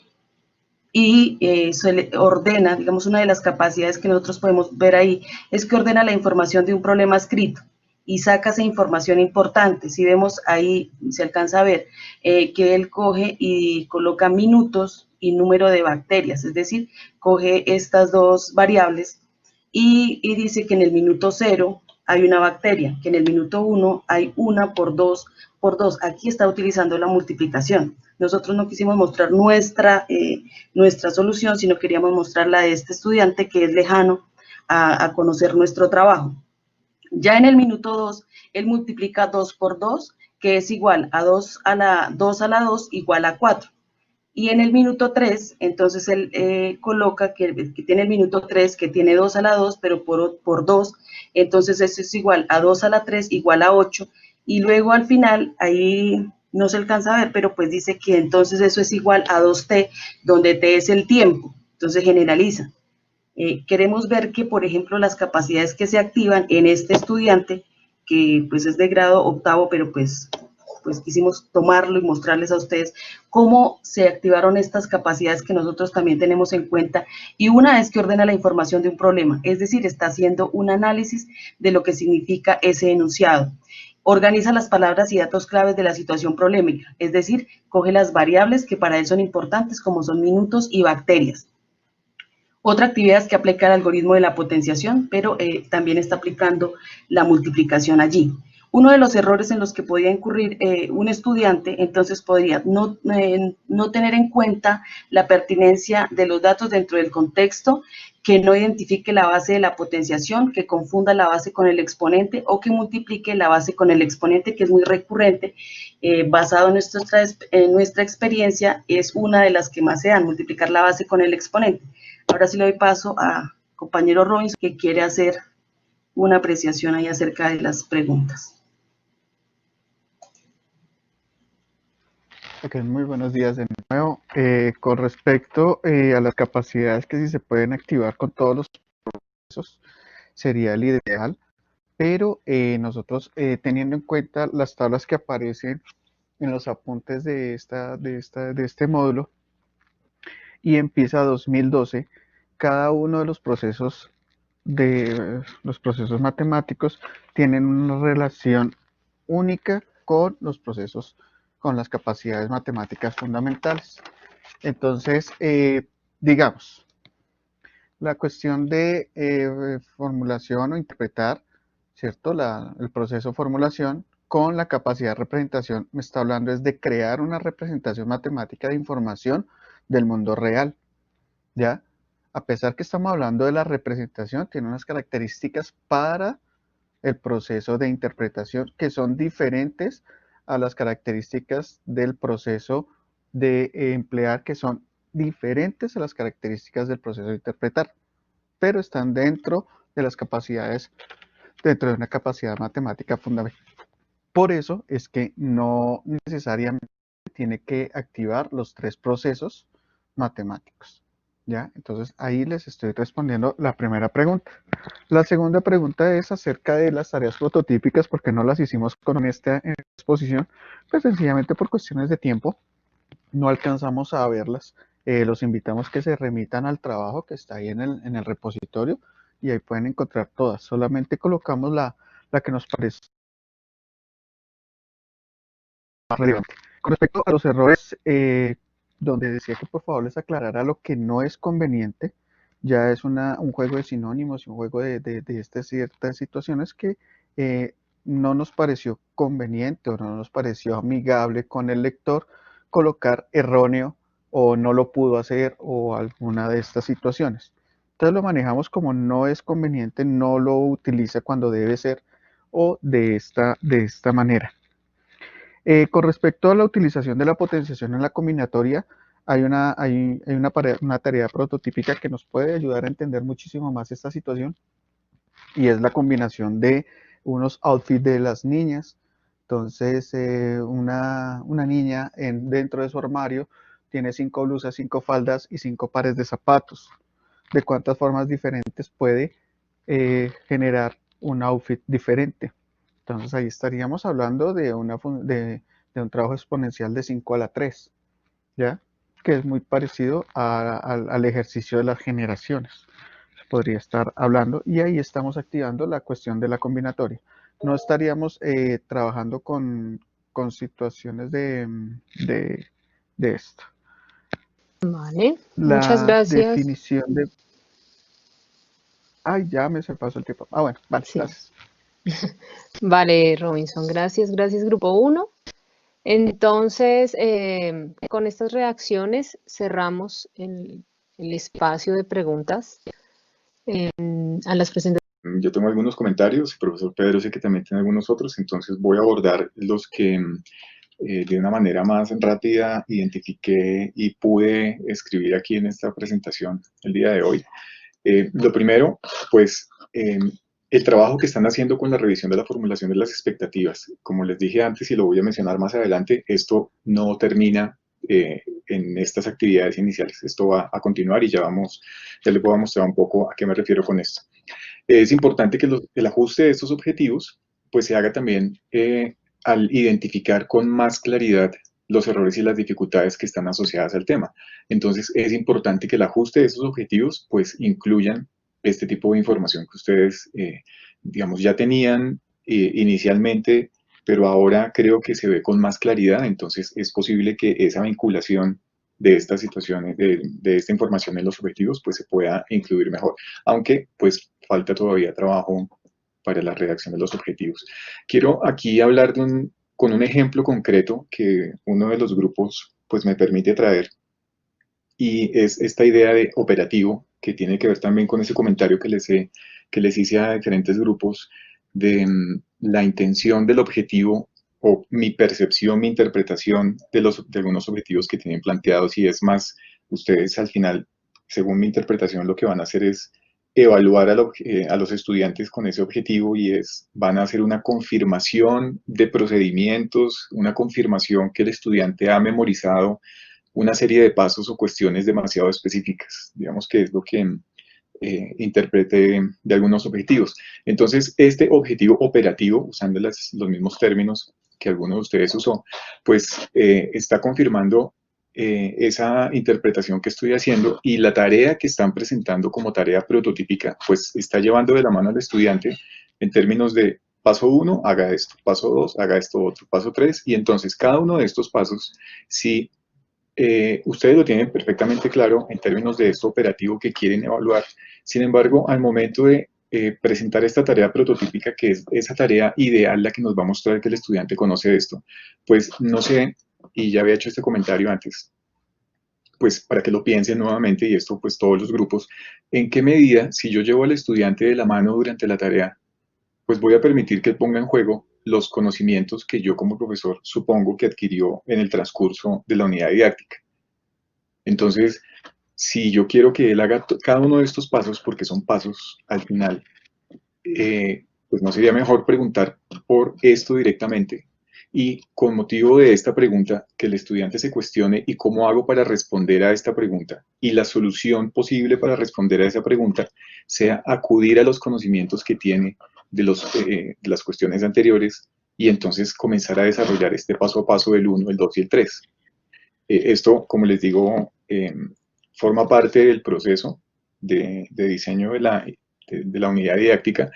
y se le ordena, digamos, una de las capacidades que nosotros podemos ver ahí es que ordena la información de un problema escrito y saca esa información importante. Si vemos ahí, se alcanza a ver que él coge y coloca minutos y número de bacterias, es decir, coge estas dos variables y dice que en el minuto 0 hay una bacteria, que en el minuto 1 hay 1 por 2 por 2. Aquí está utilizando la multiplicación. Nosotros no quisimos mostrar nuestra solución, sino queríamos mostrar la de este estudiante que es lejano a conocer nuestro trabajo. Ya en el minuto 2, él multiplica 2 por 2, que es igual a 2 a la 2 igual a 4. Y en el minuto 3, entonces él coloca que tiene el minuto 3, que tiene 2 a la 2, pero por 2, entonces eso es igual a 2 a la 3, igual a 8, y luego al final, ahí no se alcanza a ver, pero pues dice que entonces eso es igual a 2t, donde t es el tiempo, entonces generaliza. Queremos ver que, por ejemplo, las capacidades que se activan en este estudiante, que pues es de grado octavo, pero pues quisimos tomarlo y mostrarles a ustedes cómo se activaron estas capacidades que nosotros también tenemos en cuenta, y una es que ordena la información de un problema, es decir, está haciendo un análisis de lo que significa ese enunciado. Organiza las palabras y datos claves de la situación problemática, es decir, coge las variables que para él son importantes, como son minutos y bacterias. Otra actividad es que aplica el algoritmo de la potenciación, pero también está aplicando la multiplicación allí. Uno de los errores en los que podía incurrir un estudiante, entonces podría no tener en cuenta la pertinencia de los datos dentro del contexto, que no identifique la base de la potenciación, que confunda la base con el exponente o que multiplique la base con el exponente, que es muy recurrente, basado en nuestra experiencia, es una de las que más se dan, multiplicar la base con el exponente. Ahora sí le doy paso a compañero Robinson, que quiere hacer una apreciación ahí acerca de las preguntas. Ok, muy buenos días de nuevo. Con respecto a las capacidades que sí se pueden activar con todos los procesos, sería el ideal, pero nosotros teniendo en cuenta las tablas que aparecen en los apuntes de este módulo, y empieza 2012, cada uno de los procesos matemáticos tienen una relación única con los procesos, con las capacidades matemáticas fundamentales. Entonces, digamos, la cuestión de formulación o interpretar, ¿cierto? El proceso formulación con la capacidad de representación me está hablando es de crear una representación matemática de información del mundo real, ¿ya? A pesar que estamos hablando de la representación, tiene unas características para el proceso de interpretación que son diferentes a las características del proceso de emplear, que son diferentes a las características del proceso de interpretar, pero están dentro de las capacidades, dentro de una capacidad matemática fundamental. Por eso es que no necesariamente tiene que activar los 3 procesos matemáticos, ¿ya? Entonces ahí les estoy respondiendo la primera pregunta. La segunda pregunta es acerca de las tareas prototípicas, porque no las hicimos con esta exposición, pues sencillamente por cuestiones de tiempo no alcanzamos a verlas. Los invitamos que se remitan al trabajo que está ahí en el repositorio y ahí pueden encontrar todas. Solamente colocamos la que nos parece más relevante. Con respecto a los errores, donde decía que por favor les aclarara lo que no es conveniente, ya es un juego de sinónimos y un juego de estas ciertas situaciones que no nos pareció conveniente o no nos pareció amigable con el lector colocar erróneo o no lo pudo hacer o alguna de estas situaciones. Entonces lo manejamos como no es conveniente, no lo utiliza cuando debe ser o de esta manera. Con respecto a la utilización de la potenciación en la combinatoria, hay una tarea prototípica que nos puede ayudar a entender muchísimo más esta situación, y es la combinación de unos outfits de las niñas. Entonces, una niña dentro de su armario tiene 5 blusas, 5 faldas y 5 pares de zapatos. ¿De cuántas formas diferentes puede generar un outfit diferente? Entonces ahí estaríamos hablando de un trabajo exponencial de 5 a la 3, ¿ya? Que es muy parecido al ejercicio de las generaciones. Se podría estar hablando y ahí estamos activando la cuestión de la combinatoria. No estaríamos trabajando con situaciones de esto. Vale, muchas La gracias. definición de... Ay, ya me se pasó el tiempo. Ah, bueno, vale, Sí. gracias. Vale, Robinson, gracias, Grupo 1. Entonces, con estas reacciones cerramos el espacio de preguntas a las presentaciones. Yo tengo algunos comentarios, el profesor Pedro sé que también tiene algunos otros, entonces voy a abordar los que de una manera más rápida identifiqué y pude escribir aquí en esta presentación el día de hoy. Lo primero, pues, el trabajo que están haciendo con la revisión de la formulación de las expectativas. Como les dije antes y lo voy a mencionar más adelante, esto no termina en estas actividades iniciales. Esto va a continuar y ya les voy a mostrar un poco a qué me refiero con esto. Es importante que el ajuste de estos objetivos pues se haga también al identificar con más claridad los errores y las dificultades que están asociadas al tema. Entonces es importante que el ajuste de esos objetivos pues incluyan este tipo de información que ustedes, digamos, ya tenían inicialmente, pero ahora creo que se ve con más claridad. Entonces es posible que esa vinculación de estas situaciones, de esta información en los objetivos, pues se pueda incluir mejor. Aunque pues falta todavía trabajo para la redacción de los objetivos. Quiero aquí hablar con un ejemplo concreto que uno de los grupos pues me permite traer, y es esta idea de operativo, que tiene que ver también con ese comentario que les hice a diferentes grupos de la intención del objetivo o mi percepción, mi interpretación de algunos objetivos que tienen planteados, y es más, ustedes al final, según mi interpretación, lo que van a hacer es evaluar a los estudiantes con ese objetivo, y van a hacer una confirmación de procedimientos, una confirmación que el estudiante ha memorizado una serie de pasos o cuestiones demasiado específicas, digamos que es lo que interprete de algunos objetivos. Entonces, este objetivo operativo, usando los mismos términos que alguno de ustedes usó, pues está confirmando esa interpretación que estoy haciendo, y la tarea que están presentando como tarea prototípica, pues está llevando de la mano al estudiante en términos de paso 1, haga esto, paso 2, haga esto otro, paso 3, y entonces cada uno de estos pasos, si ustedes lo tienen perfectamente claro en términos de esto operativo que quieren evaluar. Sin embargo, al momento de presentar esta tarea prototípica, que es esa tarea ideal, la que nos va a mostrar que el estudiante conoce esto, pues no sé, y ya había hecho este comentario antes, pues para que lo piensen nuevamente, y esto pues todos los grupos, en qué medida, si yo llevo al estudiante de la mano durante la tarea, pues voy a permitir que él ponga en juego los conocimientos que yo como profesor supongo que adquirió en el transcurso de la unidad didáctica. Entonces, si yo quiero que él haga cada uno de estos pasos, porque son pasos al final, pues no sería mejor preguntar por esto directamente, y con motivo de esta pregunta, que el estudiante se cuestione y cómo hago para responder a esta pregunta, y la solución posible para responder a esa pregunta sea acudir a los conocimientos que tiene de las cuestiones anteriores, y entonces comenzar a desarrollar este paso a paso del 1, el 2 y el 3. Esto, como les digo, forma parte del proceso de diseño de la unidad didáctica,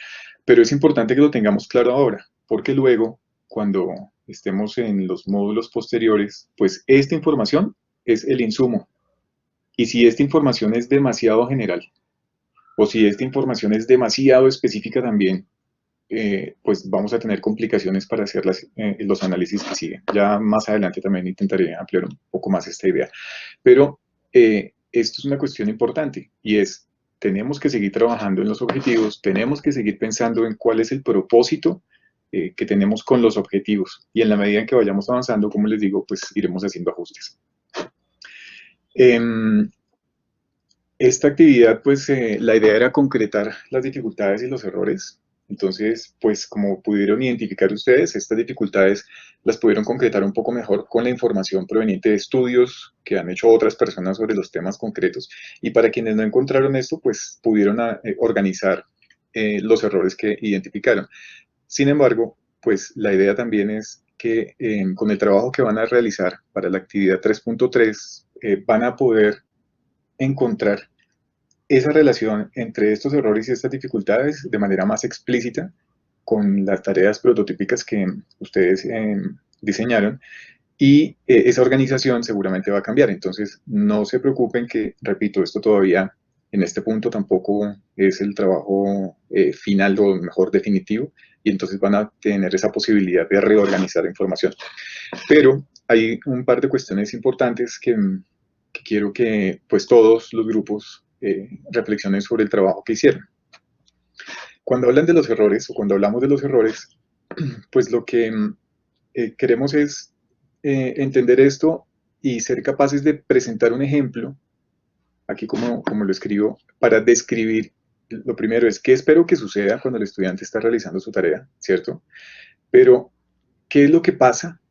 pero es importante que lo tengamos claro ahora, porque luego, cuando estemos en los módulos posteriores, pues esta información es el insumo. Y si esta información es demasiado general, o si esta información es demasiado específica también, pues vamos a tener complicaciones para hacer los análisis que siguen. Ya más adelante también intentaré ampliar un poco más esta idea. Pero esto es una cuestión importante, y es, tenemos que seguir trabajando en los objetivos, tenemos que seguir pensando en cuál es el propósito que tenemos con los objetivos, y en la medida en que vayamos avanzando, como les digo, pues iremos haciendo ajustes. Esta actividad, pues la idea era concretar las dificultades y los errores. Entonces, pues como pudieron identificar ustedes, estas dificultades las pudieron concretar un poco mejor con la información proveniente de estudios que han hecho otras personas sobre los temas concretos. Y para quienes no encontraron esto, pues pudieron organizar los errores que identificaron. Sin embargo, pues la idea también es que con el trabajo que van a realizar para la actividad 3.3, van a poder encontrar esa relación entre estos errores y estas dificultades de manera más explícita con las tareas prototípicas que ustedes diseñaron, y esa organización seguramente va a cambiar. Entonces, no se preocupen que, repito, esto todavía en este punto tampoco es el trabajo final o mejor definitivo, y entonces van a tener esa posibilidad de reorganizar la información. Pero hay un par de cuestiones importantes que quiero que pues todos los grupos reflexionen sobre el trabajo que hicieron. Cuando hablan de los errores, o cuando hablamos de los errores, pues lo que queremos es entender esto y ser capaces de presentar un ejemplo, aquí como lo escribo, para describir, lo primero es qué espero que suceda cuando el estudiante está realizando su tarea, ¿cierto? Pero, ¿qué es lo que pasa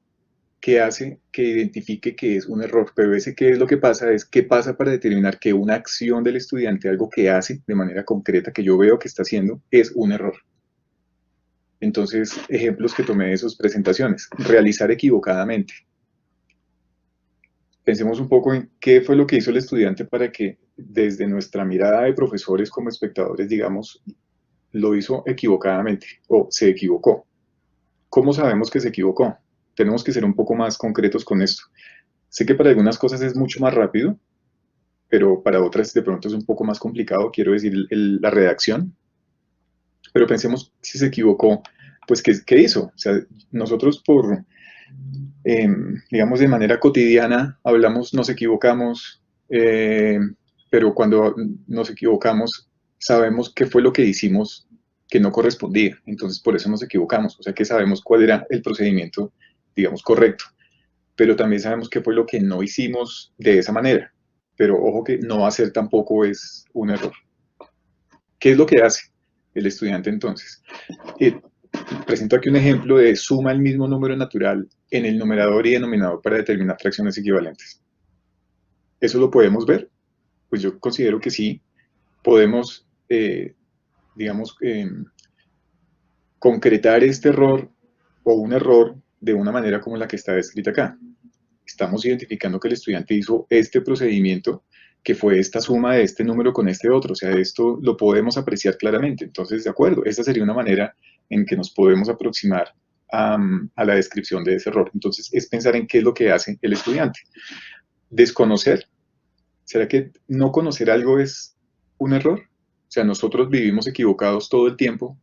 que hace que identifique que es un error? Pero ese qué es lo que pasa es qué pasa para determinar que una acción del estudiante, algo que hace de manera concreta, que yo veo que está haciendo, es un error. Entonces, ejemplos que tomé de sus presentaciones. Realizar equivocadamente. Pensemos un poco en qué fue lo que hizo el estudiante para que desde nuestra mirada de profesores como espectadores, digamos, lo hizo equivocadamente o se equivocó. ¿Cómo sabemos que se equivocó? Tenemos que ser un poco más concretos con esto. Sé que para algunas cosas es mucho más rápido, pero para otras de pronto es un poco más complicado, quiero decir, la redacción. Pero pensemos si se equivocó, pues ¿qué hizo? O sea, nosotros digamos, de manera cotidiana hablamos, nos equivocamos, pero cuando nos equivocamos sabemos qué fue lo que hicimos que no correspondía, entonces por eso nos equivocamos, o sea que sabemos cuál era el procedimiento, digamos, correcto, pero también sabemos qué fue lo que no hicimos de esa manera, pero ojo que no hacer tampoco es un error. ¿Qué es lo que hace el estudiante entonces? Presento aquí un ejemplo de suma el mismo número natural en el numerador y denominador para determinar fracciones equivalentes. ¿Eso lo podemos ver? Pues yo considero que sí. Podemos, digamos, concretar este error o un error de una manera como la que está descrita acá. Estamos identificando que el estudiante hizo este procedimiento, que fue esta suma de este número con este otro. O sea, esto lo podemos apreciar claramente. Entonces, de acuerdo, esta sería una manera en que nos podemos aproximar a la descripción de ese error. Entonces, es pensar en qué es lo que hace el estudiante. Desconocer. ¿Será que no conocer algo es un error? O sea, nosotros vivimos equivocados todo el tiempo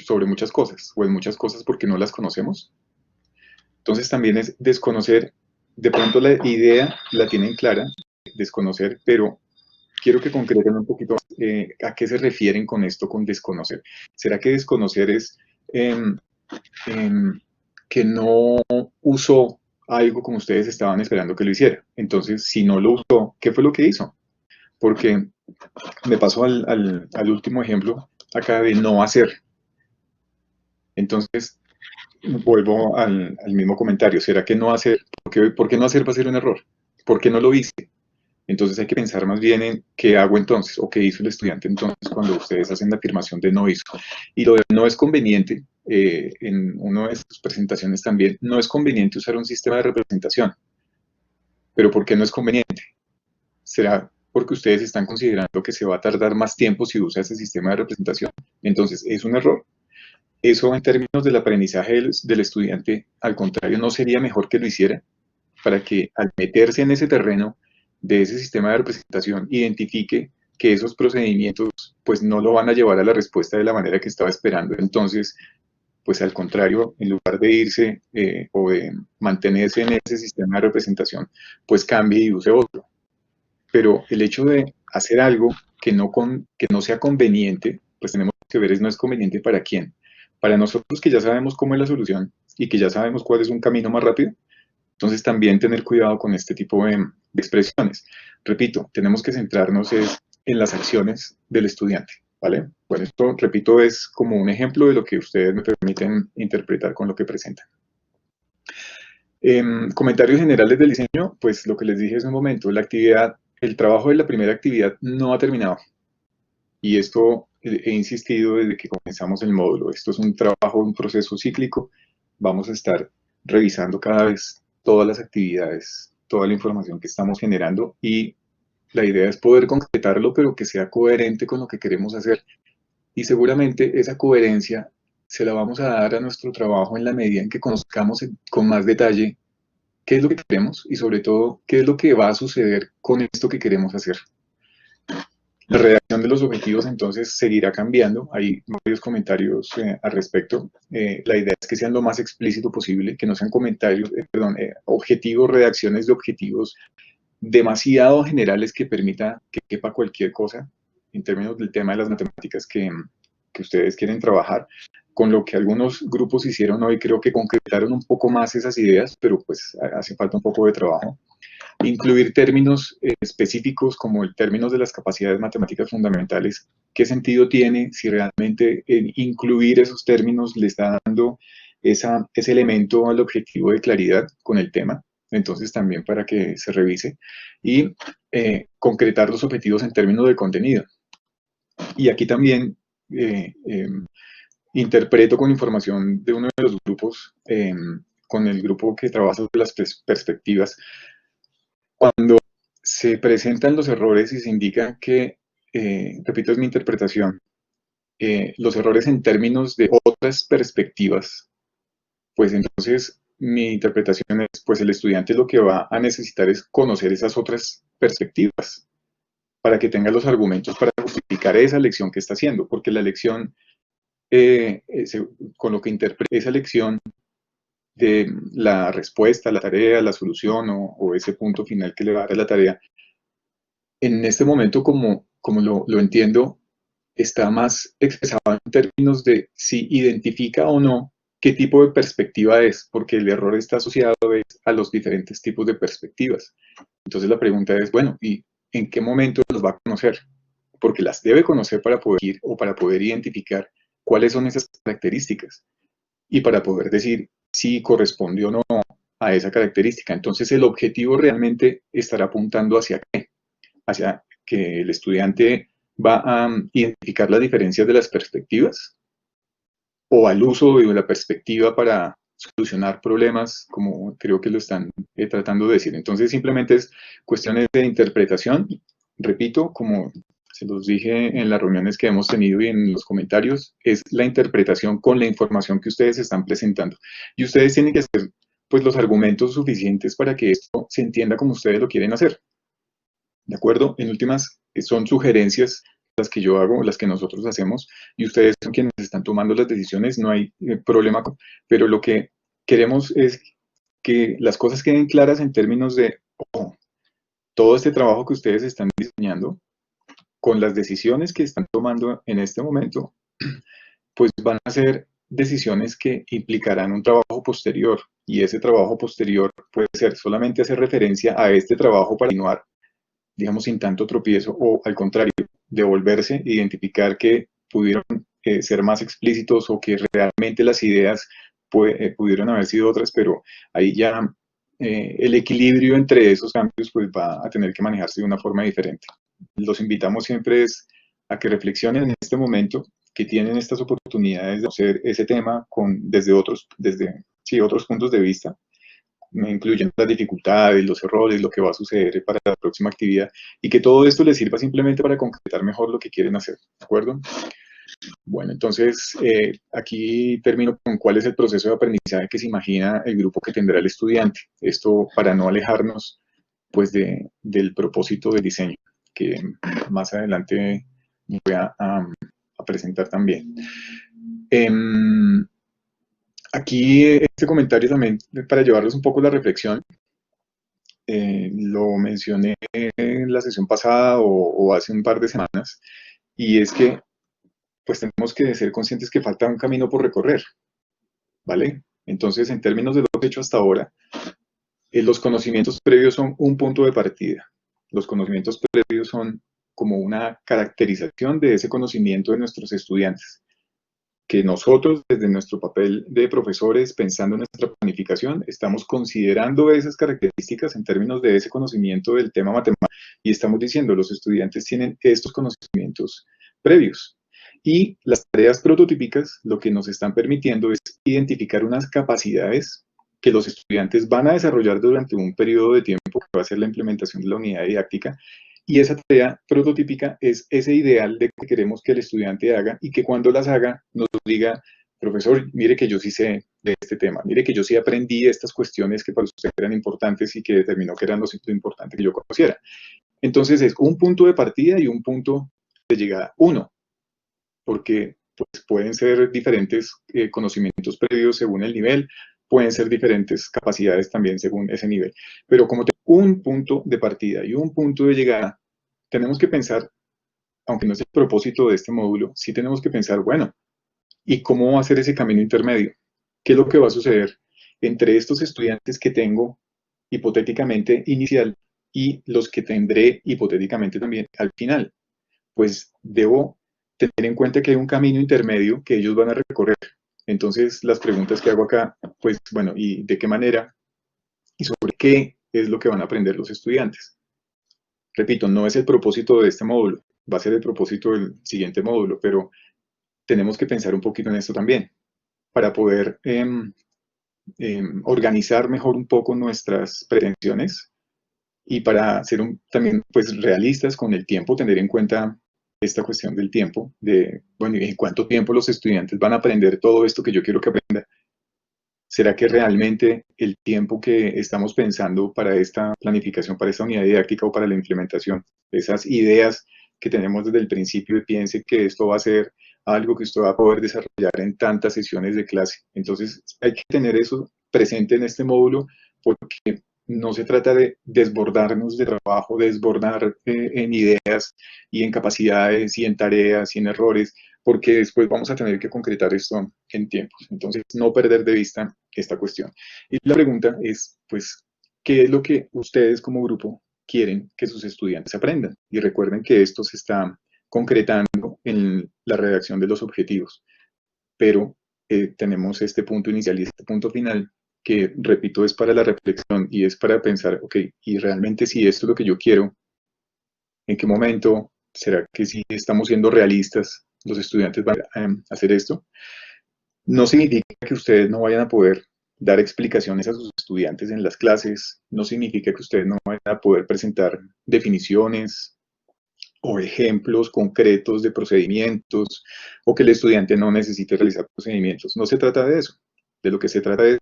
sobre muchas cosas, o en muchas cosas porque no las conocemos. Entonces, también es desconocer. De pronto la idea la tienen clara, desconocer, pero quiero que concreten un poquito a qué se refieren con esto, con desconocer. ¿Será que desconocer es que no usó algo como ustedes estaban esperando que lo hiciera? Entonces, si no lo usó, ¿qué fue lo que hizo? Porque me pasó al último ejemplo acá de no hacer. Entonces, vuelvo al mismo comentario. ¿Será que no hacer? ¿Por qué no hacer va a ser un error? ¿Por qué no lo hice? Entonces hay que pensar más bien en qué hago entonces, o qué hizo el estudiante entonces cuando ustedes hacen la afirmación de no hizo. Y lo de no es conveniente, en una de sus presentaciones también, no es conveniente usar un sistema de representación. ¿Pero por qué no es conveniente? ¿Será porque ustedes están considerando que se va a tardar más tiempo si usa ese sistema de representación? Entonces, ¿es un error? Eso en términos del aprendizaje del estudiante, al contrario, ¿no sería mejor que lo hiciera? Para que al meterse en ese terreno de ese sistema de representación identifique que esos procedimientos pues no lo van a llevar a la respuesta de la manera que estaba esperando. Entonces, pues al contrario, en lugar de irse o de mantenerse en ese sistema de representación, pues cambie y use otro. Pero el hecho de hacer algo que no sea conveniente, pues tenemos que ver no es conveniente para quién. Para nosotros que ya sabemos cómo es la solución y que ya sabemos cuál es un camino más rápido, entonces también tener cuidado con este tipo de expresiones. Repito, tenemos que centrarnos en las acciones del estudiante, ¿vale? Bueno, esto, repito, es como un ejemplo de lo que ustedes me permiten interpretar con lo que presentan. Comentarios generales del diseño, pues lo que les dije hace un momento, el trabajo de la primera actividad no ha terminado. Y esto he insistido desde que comenzamos el módulo. Esto es un trabajo, un proceso cíclico. Vamos a estar revisando cada vez todas las actividades, toda la información que estamos generando, y la idea es poder concretarlo, pero que sea coherente con lo que queremos hacer. Y seguramente esa coherencia se la vamos a dar a nuestro trabajo en la medida en que conozcamos con más detalle qué es lo que queremos y sobre todo qué es lo que va a suceder con esto que queremos hacer. La redacción de los objetivos entonces seguirá cambiando. Hay varios comentarios al respecto. La idea es que sean lo más explícito posible, que no sean objetivos, redacciones de objetivos demasiado generales que permita que quepa cualquier cosa en términos del tema de las matemáticas que ustedes quieren trabajar. con lo que algunos grupos hicieron hoy, creo que concretaron un poco más esas ideas, pero pues hace falta un poco de trabajo. Incluir términos específicos como el término de las capacidades matemáticas fundamentales. ¿Qué sentido tiene si realmente incluir esos términos le está dando ese elemento al objetivo de claridad con el tema? Entonces también para que se revise. Y concretar los objetivos en términos de contenido. Y aquí también interpreto con información de uno de los grupos, con el grupo que trabaja sobre las perspectivas. Cuando se presentan los errores y se indica que, repito, es mi interpretación, los errores en términos de otras perspectivas, pues entonces mi interpretación es, pues el estudiante lo que va a necesitar es conocer esas otras perspectivas para que tenga los argumentos para justificar esa lección que está haciendo, porque la lección, con lo que interpreta esa lección de la respuesta, la tarea, la solución o ese punto final que le va a dar a la tarea, en este momento, como lo entiendo, está más expresado en términos de si identifica o no qué tipo de perspectiva es, porque el error está asociado a los diferentes tipos de perspectivas. Entonces la pregunta es, bueno, ¿y en qué momento los va a conocer? Porque las debe conocer para poder ir o para poder identificar cuáles son esas características y para poder decir si corresponde o no a esa característica. Entonces el objetivo realmente estará apuntando hacia qué, hacia que el estudiante va a identificar las diferencias de las perspectivas o al uso de la perspectiva para solucionar problemas, como creo que lo están tratando de decir. Entonces simplemente es cuestiones de interpretación. Repito, como se los dije en las reuniones que hemos tenido y en los comentarios, es la interpretación con la información que ustedes están presentando. Y ustedes tienen que hacer pues los argumentos suficientes para que esto se entienda como ustedes lo quieren hacer. ¿De acuerdo? En últimas, son sugerencias las que yo hago, las que nosotros hacemos, y ustedes son quienes están tomando las decisiones, no hay problema, pero lo que queremos es que las cosas queden claras en términos de todo este trabajo que ustedes están diseñando, con las decisiones que están tomando en este momento, pues van a ser decisiones que implicarán un trabajo posterior, y ese trabajo posterior puede ser solamente hacer referencia a este trabajo para continuar, digamos, sin tanto tropiezo, o al contrario, devolverse e identificar que pudieron ser más explícitos o que realmente las ideas pudieron haber sido otras, pero ahí ya el equilibrio entre esos cambios pues va a tener que manejarse de una forma diferente. Los invitamos siempre a que reflexionen en este momento, que tienen estas oportunidades de hacer ese tema desde otros puntos de vista, incluyen las dificultades, los errores, lo que va a suceder para la próxima actividad, y que todo esto les sirva simplemente para concretar mejor lo que quieren hacer, ¿de acuerdo? Bueno, entonces aquí termino con cuál es el proceso de aprendizaje que se imagina el grupo que tendrá el estudiante. Esto para no alejarnos pues del propósito del diseño, que más adelante voy a presentar también. Aquí este comentario también para llevarles un poco la reflexión, lo mencioné en la sesión pasada o hace un par de semanas, y es que pues tenemos que ser conscientes que falta un camino por recorrer, ¿vale? Entonces, en términos de lo que he hecho hasta ahora, los conocimientos previos son un punto de partida. Los conocimientos previos son como una caracterización de ese conocimiento de nuestros estudiantes, que nosotros, desde nuestro papel de profesores, pensando en nuestra planificación, estamos considerando esas características en términos de ese conocimiento del tema matemático, y estamos diciendo, los estudiantes tienen estos conocimientos previos. Y las tareas prototípicas lo que nos están permitiendo es identificar unas capacidades que los estudiantes van a desarrollar durante un periodo de tiempo que va a ser la implementación de la unidad didáctica, y esa tarea prototípica es ese ideal de que queremos que el estudiante haga, y que cuando las haga nos diga, profesor, mire que yo sí sé de este tema, mire que yo sí aprendí estas cuestiones que para usted eran importantes y que determinó que eran lo importante que yo conociera. Entonces es un punto de partida y un punto de llegada, uno, porque pues, pueden ser diferentes conocimientos previos según el nivel, pueden ser diferentes capacidades también según ese nivel, pero como un punto de partida y un punto de llegada, tenemos que pensar, aunque no es el propósito de este módulo, sí tenemos que pensar, bueno, ¿Y cómo va a ser ese camino intermedio? ¿Qué es lo que va a suceder entre estos estudiantes que tengo hipotéticamente inicial y los que tendré hipotéticamente también al final? Pues debo tener en cuenta que hay un camino intermedio que ellos van a recorrer. Entonces, las preguntas que hago acá, pues bueno, ¿y de qué manera? ¿Y sobre qué es lo que van a aprender los estudiantes? Repito, no es el propósito de este módulo, va a ser el propósito del siguiente módulo, pero tenemos que pensar un poquito en esto también, para poder organizar mejor un poco nuestras pretensiones y para ser también pues realistas con el tiempo, tener en cuenta esta cuestión del tiempo, de, bueno, ¿en cuánto tiempo los estudiantes van a aprender todo esto que yo quiero que aprenda? ¿Será que realmente el tiempo que estamos pensando para esta planificación, para esta unidad didáctica o para la implementación, esas ideas que tenemos desde el principio y piense que esto va a ser algo que usted va a poder desarrollar en tantas sesiones de clase? Entonces hay que tener eso presente en este módulo, porque no se trata de desbordarnos de trabajo, desbordar en ideas y en capacidades y en tareas y en errores, porque después vamos a tener que concretar esto en tiempos. Entonces, no perder de vista esta cuestión. Y la pregunta es, pues, ¿qué es lo que ustedes como grupo quieren que sus estudiantes aprendan? Y recuerden que esto se está concretando en la redacción de los objetivos, pero tenemos este punto inicial y este punto final que, repito, es para la reflexión y es para pensar, ok, y realmente si esto es lo que yo quiero, ¿en qué momento será que si estamos siendo realistas, los estudiantes van a hacer esto? No significa que ustedes no vayan a poder dar explicaciones a sus estudiantes en las clases, no significa que ustedes no vayan a poder presentar definiciones o ejemplos concretos de procedimientos, o que el estudiante no necesite realizar procedimientos. No se trata de eso. De lo que se trata es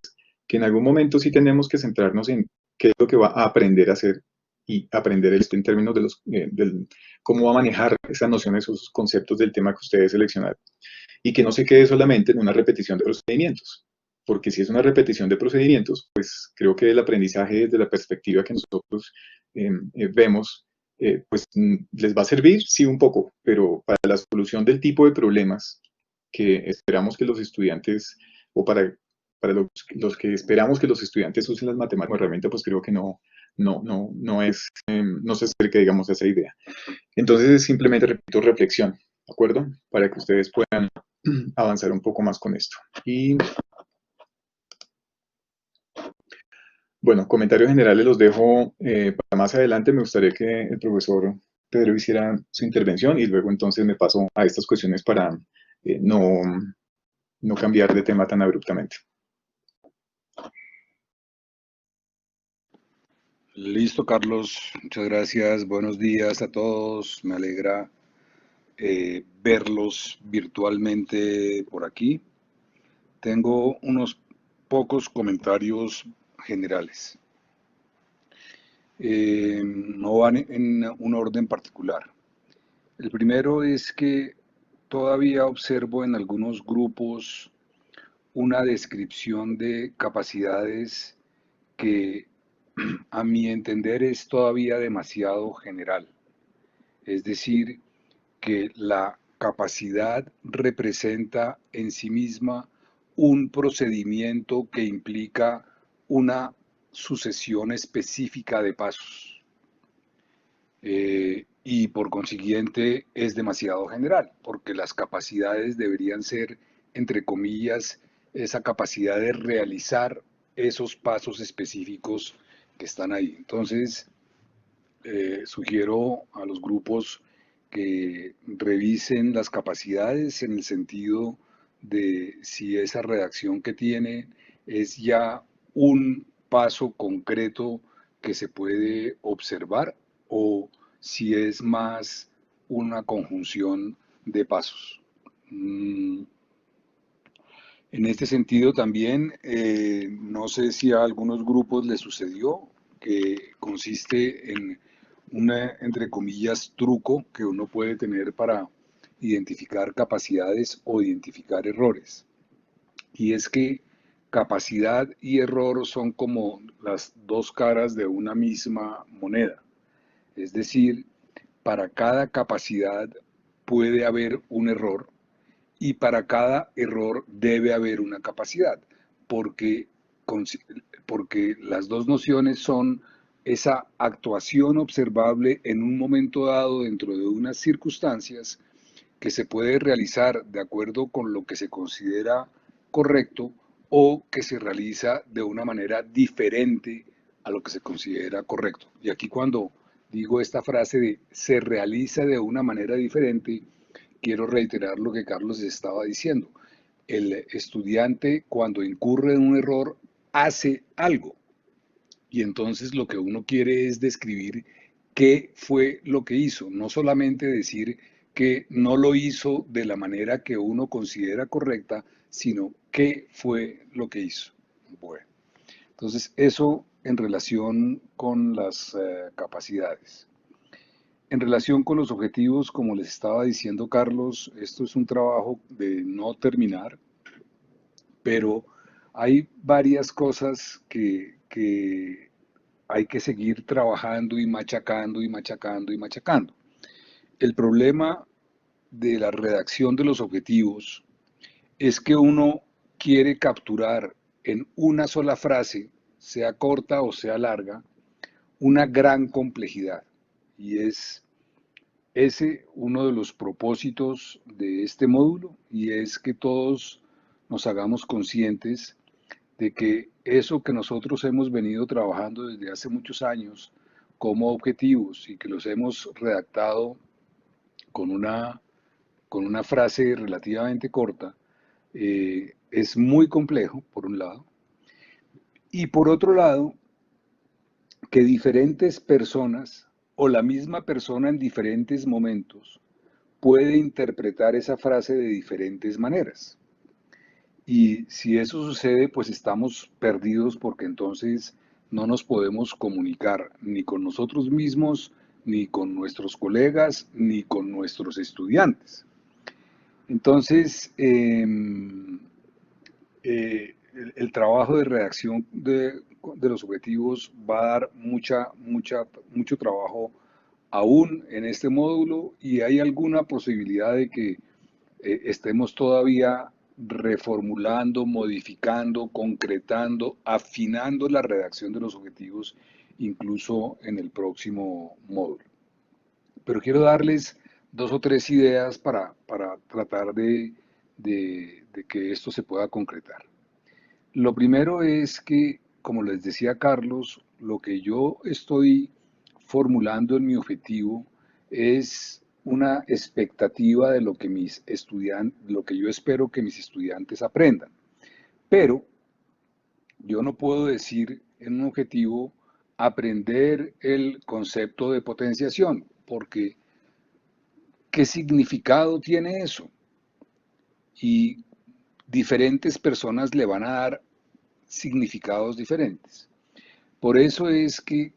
que en algún momento sí tenemos que centrarnos en qué es lo que va a aprender a hacer y aprender esto en términos de cómo va a manejar esas nociones, esos conceptos del tema que ustedes seleccionaron. Y que no se quede solamente en una repetición de procedimientos. Porque si es una repetición de procedimientos, pues creo que el aprendizaje desde la perspectiva que nosotros vemos, pues les va a servir, sí, un poco, pero para la solución del tipo de problemas que esperamos que los estudiantes, o para los que esperamos que los estudiantes usen las matemáticas como herramienta, pues creo que no se acerca, digamos, a esa idea. Entonces, simplemente repito, reflexión, ¿de acuerdo? Para que ustedes puedan avanzar un poco más con esto. Y bueno, comentarios generales los dejo para más adelante. Me gustaría que el profesor Pedro hiciera su intervención y luego entonces me paso a estas cuestiones para no cambiar de tema tan abruptamente. Listo, Carlos. Muchas gracias. Buenos días a todos. Me alegra verlos virtualmente por aquí. Tengo unos pocos comentarios generales. No van en un orden particular. El primero es que todavía observo en algunos grupos una descripción de capacidades que a mi entender es todavía demasiado general. Es decir, que la capacidad representa en sí misma un procedimiento que implica una sucesión específica de pasos. Y por consiguiente es demasiado general, porque las capacidades deberían ser, entre comillas, esa capacidad de realizar esos pasos específicos que están ahí. Entonces, sugiero a los grupos que revisen las capacidades en el sentido de si esa redacción que tiene es ya un paso concreto que se puede observar o si es más una conjunción de pasos. En este sentido también, no sé si a algunos grupos les sucedió que consiste en entre comillas, truco que uno puede tener para identificar capacidades o identificar errores. Y es que capacidad y error son como las dos caras de una misma moneda. Es decir, para cada capacidad puede haber un error y para cada error debe haber una capacidad, porque, porque las dos nociones son esa actuación observable en un momento dado dentro de unas circunstancias que se puede realizar de acuerdo con lo que se considera correcto o que se realiza de una manera diferente a lo que se considera correcto. Y aquí cuando digo esta frase de se realiza de una manera diferente, quiero reiterar lo que Carlos estaba diciendo. El estudiante cuando incurre en un error hace algo y entonces lo que uno quiere es describir qué fue lo que hizo, no solamente decir que no lo hizo de la manera que uno considera correcta, sino qué fue lo que hizo. Bueno, entonces eso en relación con las capacidades. En relación con los objetivos, como les estaba diciendo Carlos, esto es un trabajo de no terminar, pero hay varias cosas que hay que seguir trabajando y machacando y machacando y machacando. El problema de la redacción de los objetivos es que uno quiere capturar en una sola frase, sea corta o sea larga, una gran complejidad. Y es ese uno de los propósitos de este módulo, y es que todos nos hagamos conscientes de que eso que nosotros hemos venido trabajando desde hace muchos años como objetivos y que los hemos redactado con una frase relativamente corta, es muy complejo, por un lado, y por otro lado, que diferentes personas o la misma persona en diferentes momentos puede interpretar esa frase de diferentes maneras. Y si eso sucede, pues estamos perdidos porque entonces no nos podemos comunicar ni con nosotros mismos, ni con nuestros colegas, ni con nuestros estudiantes. Entonces, el trabajo de redacción de los objetivos va a dar mucho trabajo aún en este módulo y hay alguna posibilidad de que estemos todavía reformulando, modificando, concretando, afinando la redacción de los objetivos, incluso en el próximo módulo. Pero quiero darles 2 o 3 ideas para tratar de que esto se pueda concretar. Lo primero es que, como les decía Carlos, lo que yo estoy formulando en mi objetivo es una expectativa de lo que lo que yo espero que mis estudiantes aprendan. Pero yo no puedo decir en un objetivo aprender el concepto de potenciación, porque ¿qué significado tiene eso? Y diferentes personas le van a dar significados diferentes. Por eso es que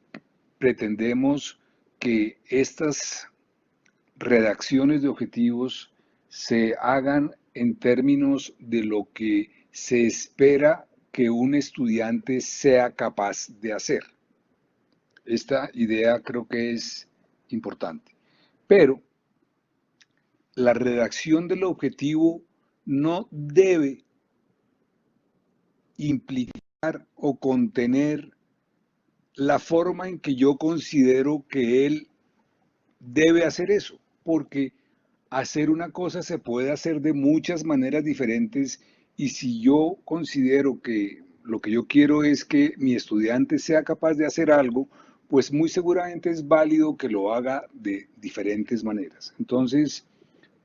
pretendemos que estas redacciones de objetivos se hagan en términos de lo que se espera que un estudiante sea capaz de hacer. Esta idea creo que es importante. Pero la redacción del objetivo no debe implicar o contener la forma en que yo considero que él debe hacer eso, porque hacer una cosa se puede hacer de muchas maneras diferentes y si yo considero que lo que yo quiero es que mi estudiante sea capaz de hacer algo, pues muy seguramente es válido que lo haga de diferentes maneras. Entonces,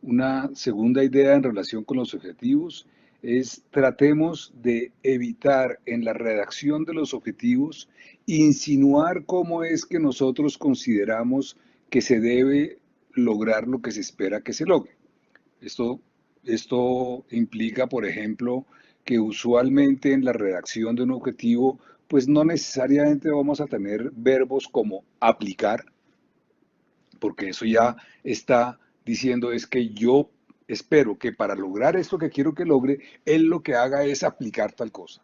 una segunda idea en relación con los objetivos es tratemos de evitar en la redacción de los objetivos insinuar cómo es que nosotros consideramos que se debe lograr lo que se espera que se logre. Esto implica, por ejemplo, que usualmente en la redacción de un objetivo, pues no necesariamente vamos a tener verbos como aplicar, porque eso ya está diciendo es que yo espero que para lograr esto que quiero que logre, él lo que haga es aplicar tal cosa.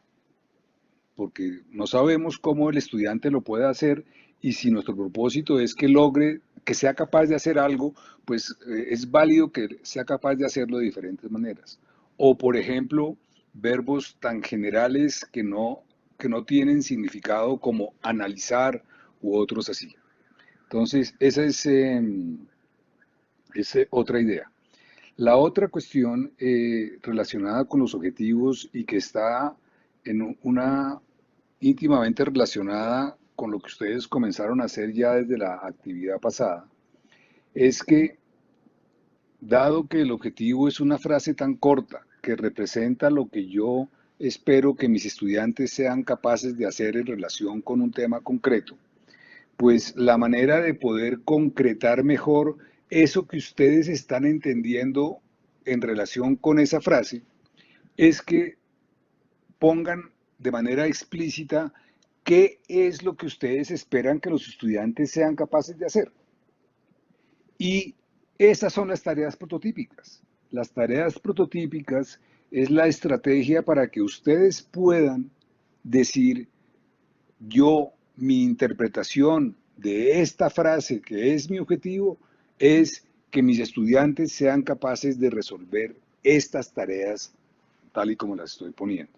Porque no sabemos cómo el estudiante lo puede hacer y si nuestro propósito es que logre que sea capaz de hacer algo, pues es válido que sea capaz de hacerlo de diferentes maneras. O, por ejemplo, verbos tan generales que no tienen significado como analizar u otros así. Entonces, esa es otra idea. La otra cuestión relacionada con los objetivos y que está en íntimamente relacionada con lo que ustedes comenzaron a hacer ya desde la actividad pasada, es que dado que el objetivo es una frase tan corta que representa lo que yo espero que mis estudiantes sean capaces de hacer en relación con un tema concreto, pues la manera de poder concretar mejor eso que ustedes están entendiendo en relación con esa frase es que pongan de manera explícita qué es lo que ustedes esperan que los estudiantes sean capaces de hacer. Y esas son las tareas prototípicas. Las tareas prototípicas es la estrategia para que ustedes puedan decir, mi interpretación de esta frase que es mi objetivo es que mis estudiantes sean capaces de resolver estas tareas tal y como las estoy poniendo.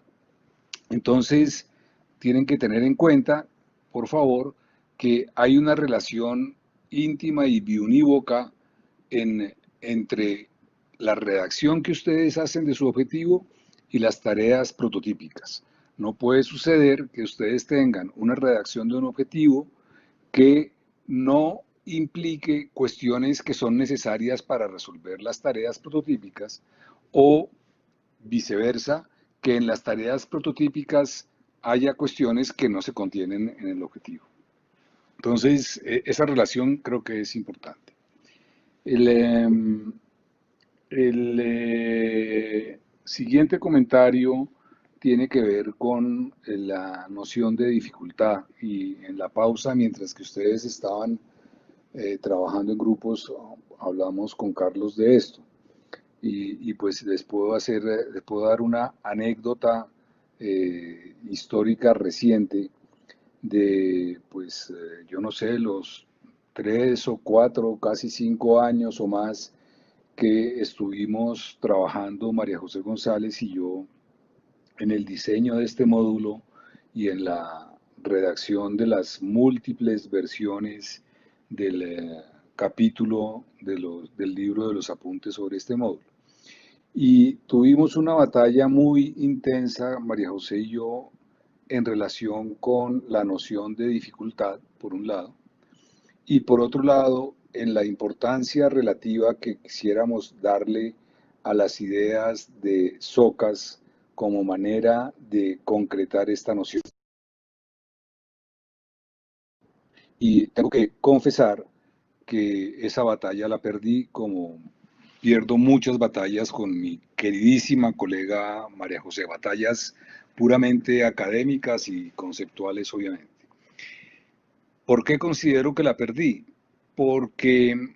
Entonces, tienen que tener en cuenta, por favor, que hay una relación íntima y biunívoca entre la redacción que ustedes hacen de su objetivo y las tareas prototípicas. No puede suceder que ustedes tengan una redacción de un objetivo que no implique cuestiones que son necesarias para resolver las tareas prototípicas o viceversa, que en las tareas prototípicas haya cuestiones que no se contienen en el objetivo. Entonces, esa relación creo que es importante. El siguiente comentario tiene que ver con la noción de dificultad y en la pausa, mientras que ustedes estaban trabajando en grupos, hablamos con Carlos de esto. Y pues les puedo dar una anécdota histórica reciente de, pues, yo no sé, los 3 o 4, casi 5 años o más que estuvimos trabajando María José González y yo en el diseño de este módulo y en la redacción de las múltiples versiones del capítulo del libro de los apuntes sobre este módulo. Y tuvimos una batalla muy intensa, María José y yo, en relación con la noción de dificultad, por un lado, y por otro lado, en la importancia relativa que quisiéramos darle a las ideas de Socas como manera de concretar esta noción. Y tengo que confesar que esa batalla la perdí como pierdo muchas batallas con mi queridísima colega María José, batallas puramente académicas y conceptuales, obviamente. ¿Por qué considero que la perdí? Porque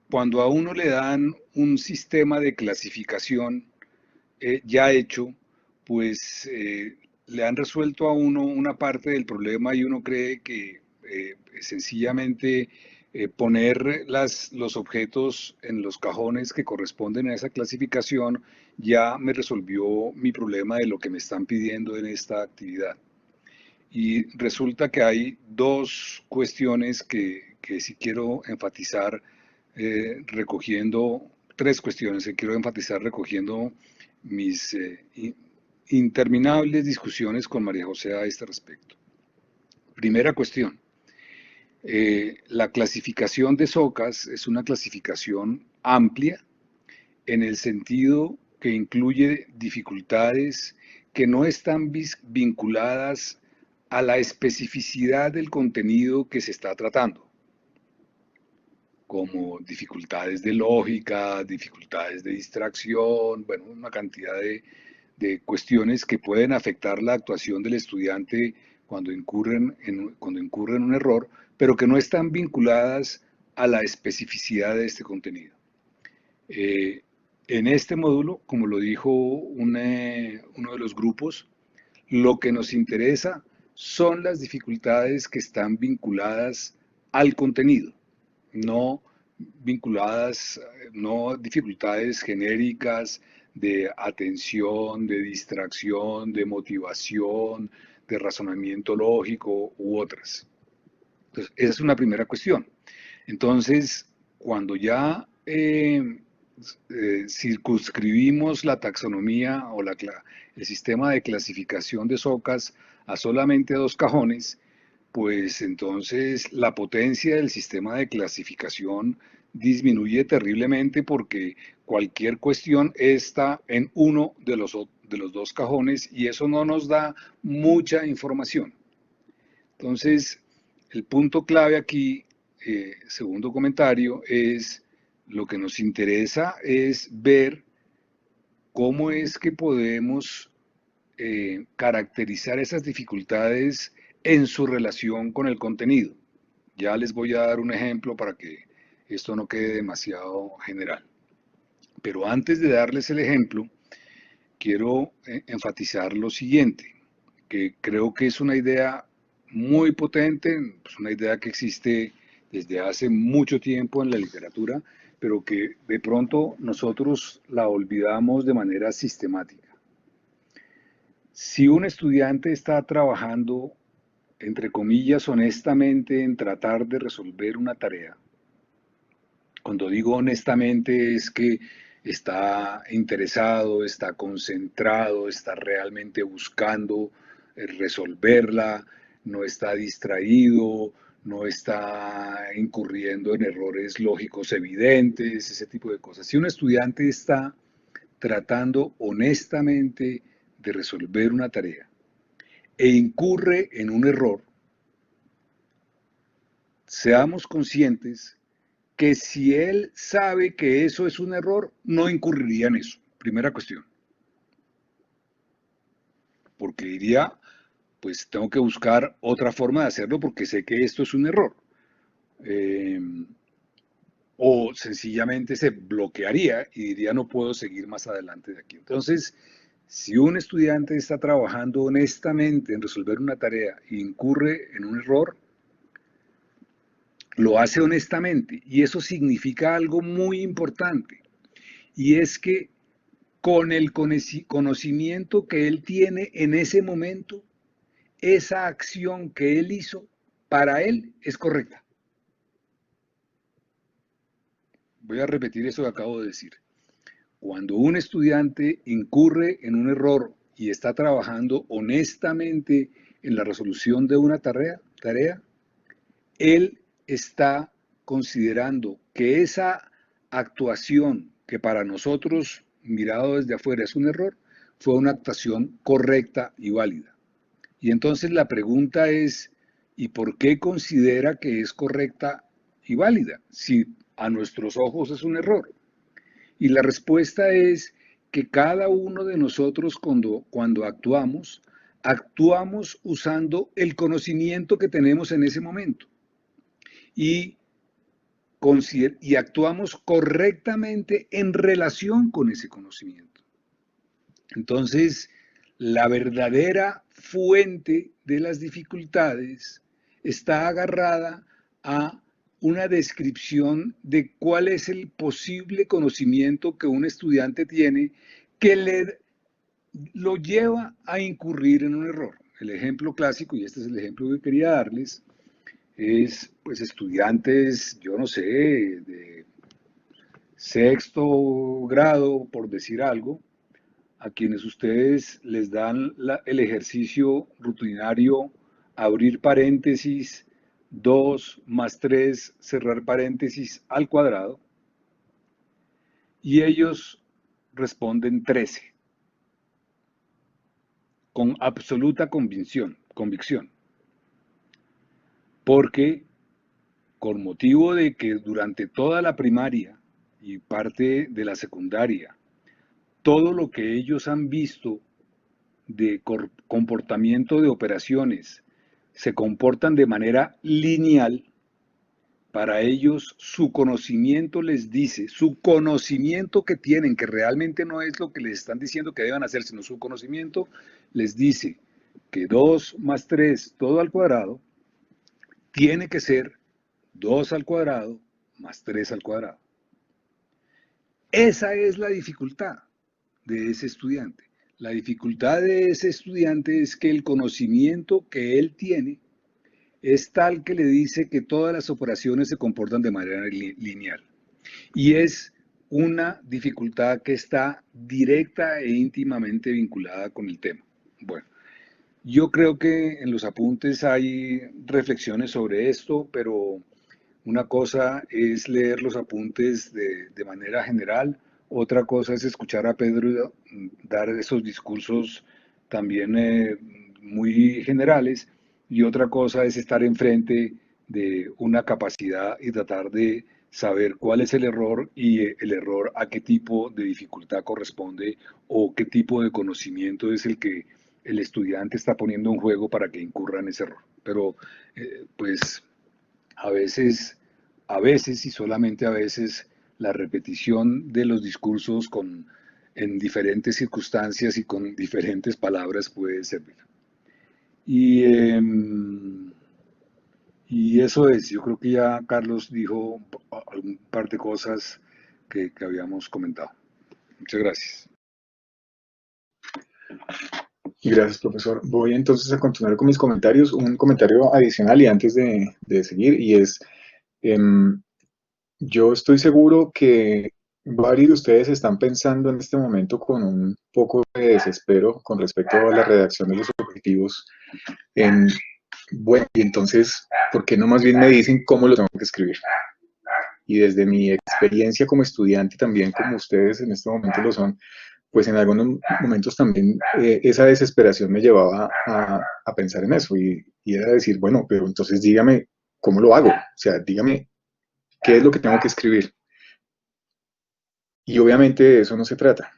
cuando a uno le dan un sistema de clasificación ya hecho, pues le han resuelto a uno una parte del problema y uno cree que sencillamente poner los objetos en los cajones que corresponden a esa clasificación ya me resolvió mi problema de lo que me están pidiendo en esta actividad. Y resulta que hay dos cuestiones que sí quiero enfatizar tres cuestiones que quiero enfatizar recogiendo mis interminables discusiones con María José a este respecto. Primera cuestión, la clasificación de Socas es una clasificación amplia en el sentido que incluye dificultades que no están vinculadas a la especificidad del contenido que se está tratando, como dificultades de lógica, dificultades de distracción, bueno, una cantidad de cuestiones que pueden afectar la actuación del estudiante cuando incurren en un error, pero que no están vinculadas a la especificidad de este contenido. En este módulo, como lo dijo uno de los grupos, lo que nos interesa son las dificultades que están vinculadas al contenido, no vinculadas, no dificultades genéricas de atención, de distracción, de motivación, de razonamiento lógico u otras. Entonces, esa es una primera cuestión. Entonces, cuando ya circunscribimos la taxonomía o el sistema de clasificación de SOCAS a solamente 2 cajones, pues entonces la potencia del sistema de clasificación disminuye terriblemente porque cualquier cuestión está en uno de los 2 cajones y eso no nos da mucha información. Entonces, el punto clave aquí, segundo comentario, es lo que nos interesa es ver cómo es que podemos caracterizar esas dificultades en su relación con el contenido. Ya les voy a dar un ejemplo para que esto no quede demasiado general. Pero antes de darles el ejemplo, quiero enfatizar lo siguiente, que creo que es una idea muy potente, pues una idea que existe desde hace mucho tiempo en la literatura, pero que de pronto nosotros la olvidamos de manera sistemática. Si un estudiante está trabajando, entre comillas, honestamente en tratar de resolver una tarea, cuando digo honestamente es que está interesado, está concentrado, está realmente buscando resolverla, no está distraído, no está incurriendo en errores lógicos evidentes, ese tipo de cosas. Si un estudiante está tratando honestamente de resolver una tarea e incurre en un error, seamos conscientes que si él sabe que eso es un error, no incurriría en eso. Primera cuestión. Porque diría, pues tengo que buscar otra forma de hacerlo porque sé que esto es un error. O sencillamente se bloquearía y diría, no puedo seguir más adelante de aquí. Entonces, si un estudiante está trabajando honestamente en resolver una tarea e incurre en un error, lo hace honestamente y eso significa algo muy importante y es que con el conocimiento que él tiene en ese momento, esa acción que él hizo para él es correcta. Voy a repetir eso que acabo de decir. Cuando un estudiante incurre en un error y está trabajando honestamente en la resolución de una tarea, él está considerando que esa actuación que para nosotros, mirado desde afuera, es un error, fue una actuación correcta y válida. Y entonces la pregunta es, ¿y por qué considera que es correcta y válida si a nuestros ojos es un error? Y la respuesta es que cada uno de nosotros cuando actuamos usando el conocimiento que tenemos en ese momento. Y actuamos correctamente en relación con ese conocimiento. Entonces, la verdadera fuente de las dificultades está agarrada a una descripción de cuál es el posible conocimiento que un estudiante tiene que lo lleva a incurrir en un error. El ejemplo clásico, y este es el ejemplo que quería darles, es pues estudiantes, yo no sé, de 6º grado, por decir algo, a quienes ustedes les dan el ejercicio rutinario, abrir paréntesis, 2 más 3, cerrar paréntesis al cuadrado, y ellos responden 13, con absoluta convicción, porque con motivo de que durante toda la primaria y parte de la secundaria, todo lo que ellos han visto de comportamiento de operaciones se comportan de manera lineal, para ellos su conocimiento les dice, su conocimiento que tienen, que realmente no es lo que les están diciendo que deban hacer, sino su conocimiento les dice que 2 más 3 todo al cuadrado tiene que ser 2 al cuadrado más 3 al cuadrado. Esa es la dificultad de ese estudiante. La dificultad de ese estudiante es que el conocimiento que él tiene es tal que le dice que todas las operaciones se comportan de manera lineal. Y es una dificultad que está directa e íntimamente vinculada con el tema. Bueno, yo creo que en los apuntes hay reflexiones sobre esto, pero una cosa es leer los apuntes de manera general, otra cosa es escuchar a Pedro dar esos discursos también muy generales, y otra cosa es estar enfrente de una capacidad y tratar de saber cuál es el error y el error a qué tipo de dificultad corresponde o qué tipo de conocimiento es el que el estudiante está poniendo en juego para que incurra en ese error. Pero pues a veces y solamente a veces, la repetición de los discursos en diferentes circunstancias y con diferentes palabras puede servir. Y eso es, yo creo que ya Carlos dijo un par de cosas que habíamos comentado. Muchas gracias. Gracias, profesor. Voy entonces a continuar con mis comentarios. Un comentario adicional y antes de seguir, y es, yo estoy seguro que varios de ustedes están pensando en este momento con un poco de desespero con respecto a la redacción de los objetivos. Bueno, y entonces, ¿por qué no más bien me dicen cómo lo tengo que escribir? Y desde mi experiencia como estudiante, también como ustedes en este momento lo son, pues en algunos momentos también esa desesperación me llevaba a pensar en eso y era decir, bueno, pero entonces dígame cómo lo hago, o sea, dígame qué es lo que tengo que escribir. Y obviamente de eso no se trata,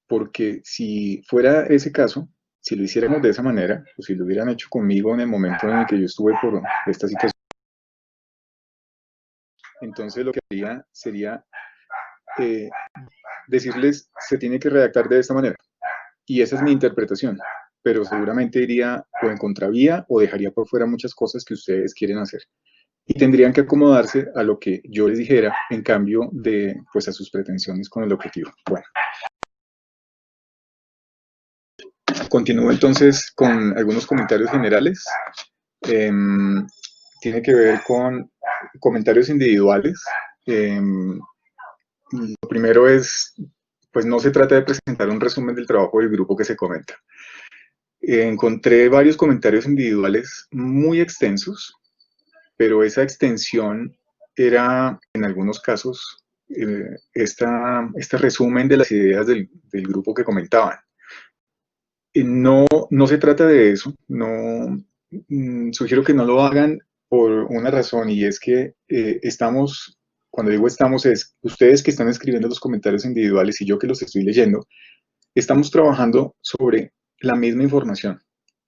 porque si fuera ese caso, si lo hiciéramos de esa manera, o si lo hubieran hecho conmigo en el momento en el que yo estuve por esta situación, entonces lo que haría sería decirles, se tiene que redactar de esta manera. Y esa es mi interpretación, pero seguramente iría o en contravía o dejaría por fuera muchas cosas que ustedes quieren hacer. Y tendrían que acomodarse a lo que yo les dijera en cambio de, pues, a sus pretensiones con el objetivo. Bueno. Continúo entonces con algunos comentarios generales. Tiene que ver con comentarios individuales. Lo primero es, pues no se trata de presentar un resumen del trabajo del grupo que se comenta. Encontré varios comentarios individuales muy extensos, pero esa extensión era, en algunos casos, este resumen de las ideas del grupo que comentaban. No se trata de eso, sugiero que no lo hagan por una razón, y es que estamos, cuando digo estamos, es ustedes que están escribiendo los comentarios individuales y yo que los estoy leyendo, estamos trabajando sobre la misma información.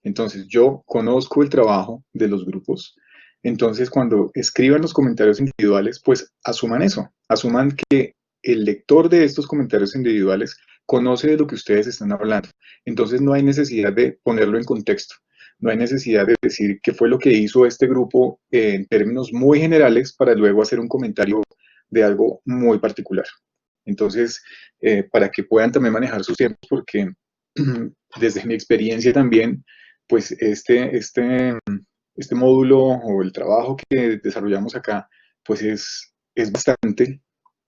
Entonces, yo conozco el trabajo de los grupos, entonces cuando escriban los comentarios individuales, pues asuman eso, asuman que el lector de estos comentarios individuales conoce de lo que ustedes están hablando. Entonces no hay necesidad de ponerlo en contexto, no hay necesidad de decir qué fue lo que hizo este grupo en términos muy generales para luego hacer un comentario de algo muy particular. Entonces, para que puedan también manejar sus tiempos, porque desde mi experiencia también, pues este módulo o el trabajo que desarrollamos acá, pues es bastante,